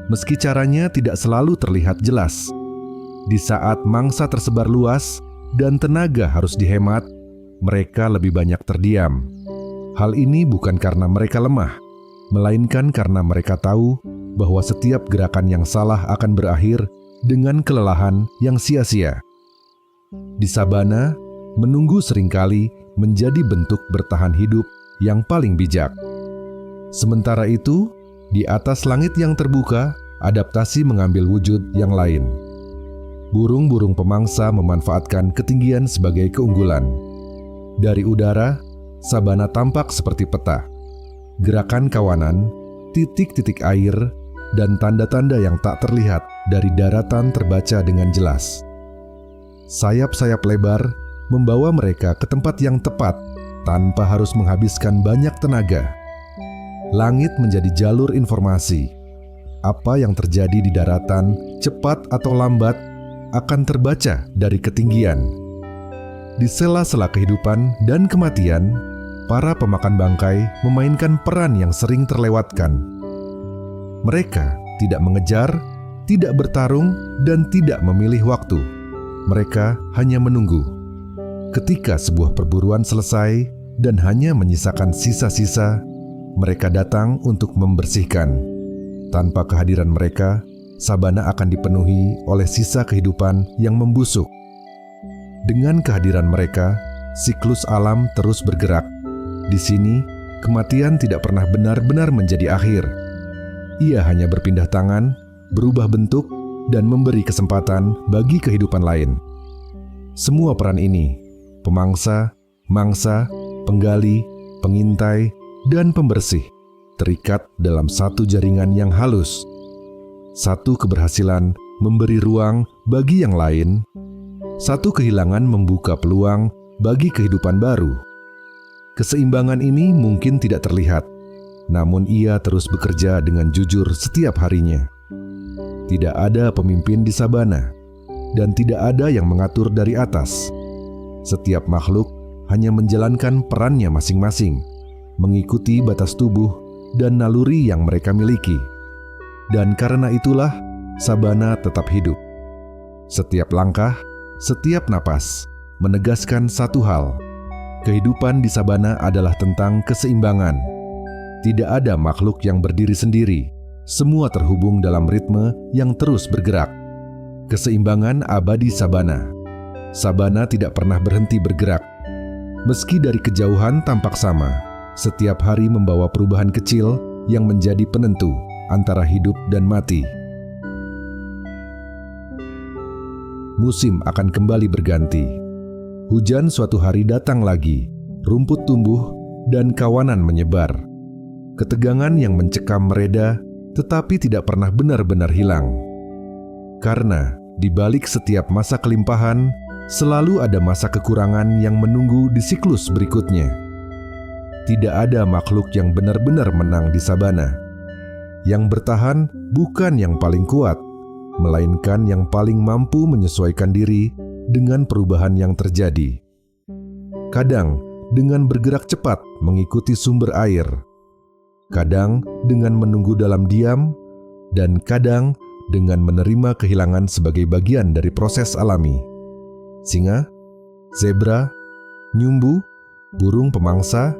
[SPEAKER 1] meski caranya tidak selalu terlihat jelas. Di saat mangsa tersebar luas dan tenaga harus dihemat, mereka lebih banyak terdiam. Hal ini bukan karena mereka lemah, melainkan karena mereka tahu bahwa setiap gerakan yang salah akan berakhir dengan kelelahan yang sia-sia. Di sabana, menunggu seringkali menjadi bentuk bertahan hidup yang paling bijak. Sementara itu, di atas langit yang terbuka, adaptasi mengambil wujud yang lain. Burung-burung pemangsa memanfaatkan ketinggian sebagai keunggulan. Dari udara, sabana tampak seperti peta. Gerakan kawanan, titik-titik air, dan tanda-tanda yang tak terlihat dari daratan terbaca dengan jelas. Sayap-sayap lebar membawa mereka ke tempat yang tepat tanpa harus menghabiskan banyak tenaga. Langit menjadi jalur informasi. Apa yang terjadi di daratan, cepat atau lambat, akan terbaca dari ketinggian. Di sela-sela kehidupan dan kematian, para pemakan bangkai memainkan peran yang sering terlewatkan. Mereka tidak mengejar, tidak bertarung, dan tidak memilih waktu. Mereka hanya menunggu. Ketika sebuah perburuan selesai dan hanya menyisakan sisa-sisa, mereka datang untuk membersihkan. Tanpa kehadiran mereka, sabana akan dipenuhi oleh sisa kehidupan yang membusuk. Dengan kehadiran mereka, siklus alam terus bergerak. Di sini, kematian tidak pernah benar-benar menjadi akhir. Ia hanya berpindah tangan, berubah bentuk, dan memberi kesempatan bagi kehidupan lain. Semua peran ini, pemangsa, mangsa, penggali, pengintai, dan pembersih, terikat dalam satu jaringan yang halus. Satu keberhasilan memberi ruang bagi yang lain, satu kehilangan membuka peluang bagi kehidupan baru. Keseimbangan ini mungkin tidak terlihat, namun ia terus bekerja dengan jujur setiap harinya. Tidak ada pemimpin di sabana, dan tidak ada yang mengatur dari atas. Setiap makhluk hanya menjalankan perannya masing-masing, mengikuti batas tubuh dan naluri yang mereka miliki. Dan karena itulah, sabana tetap hidup. Setiap langkah, setiap napas, menegaskan satu hal. Kehidupan di sabana adalah tentang keseimbangan. Tidak ada makhluk yang berdiri sendiri. Semua terhubung dalam ritme yang terus bergerak. Keseimbangan abadi sabana. Sabana tidak pernah berhenti bergerak. Meski dari kejauhan tampak sama, setiap hari membawa perubahan kecil yang menjadi penentu antara hidup dan mati. Musim akan kembali berganti. Hujan suatu hari datang lagi, rumput tumbuh, dan kawanan menyebar. Ketegangan yang mencekam mereda, tetapi tidak pernah benar-benar hilang. Karena di balik setiap masa kelimpahan, selalu ada masa kekurangan yang menunggu di siklus berikutnya. Tidak ada makhluk yang benar-benar menang di sabana. Yang bertahan bukan yang paling kuat, melainkan yang paling mampu menyesuaikan diri dengan perubahan yang terjadi. Kadang dengan bergerak cepat mengikuti sumber air, kadang dengan menunggu dalam diam, dan kadang dengan menerima kehilangan sebagai bagian dari proses alami. Singa, zebra, nyumbu, burung pemangsa,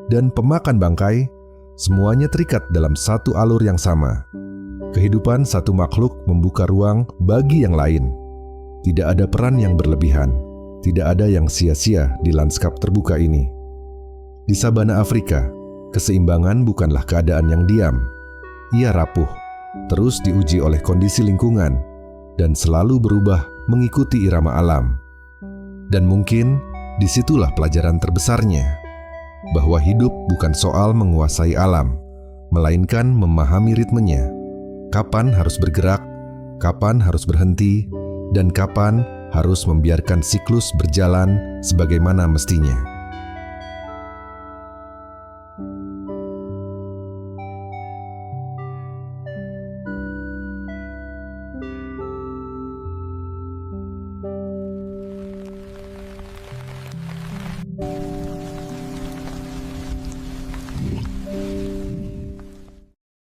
[SPEAKER 1] dan pemakan bangkai, semuanya terikat dalam satu alur yang sama. Kehidupan satu makhluk membuka ruang bagi yang lain. Tidak ada peran yang berlebihan, tidak ada yang sia-sia di lanskap terbuka ini. Di sabana Afrika, keseimbangan bukanlah keadaan yang diam. Ia rapuh, terus diuji oleh kondisi lingkungan, dan selalu berubah mengikuti irama alam. Dan mungkin disitulah pelajaran terbesarnya, bahwa hidup bukan soal menguasai alam, melainkan memahami ritmenya. Kapan harus bergerak, kapan harus berhenti, dan kapan harus membiarkan siklus berjalan sebagaimana mestinya.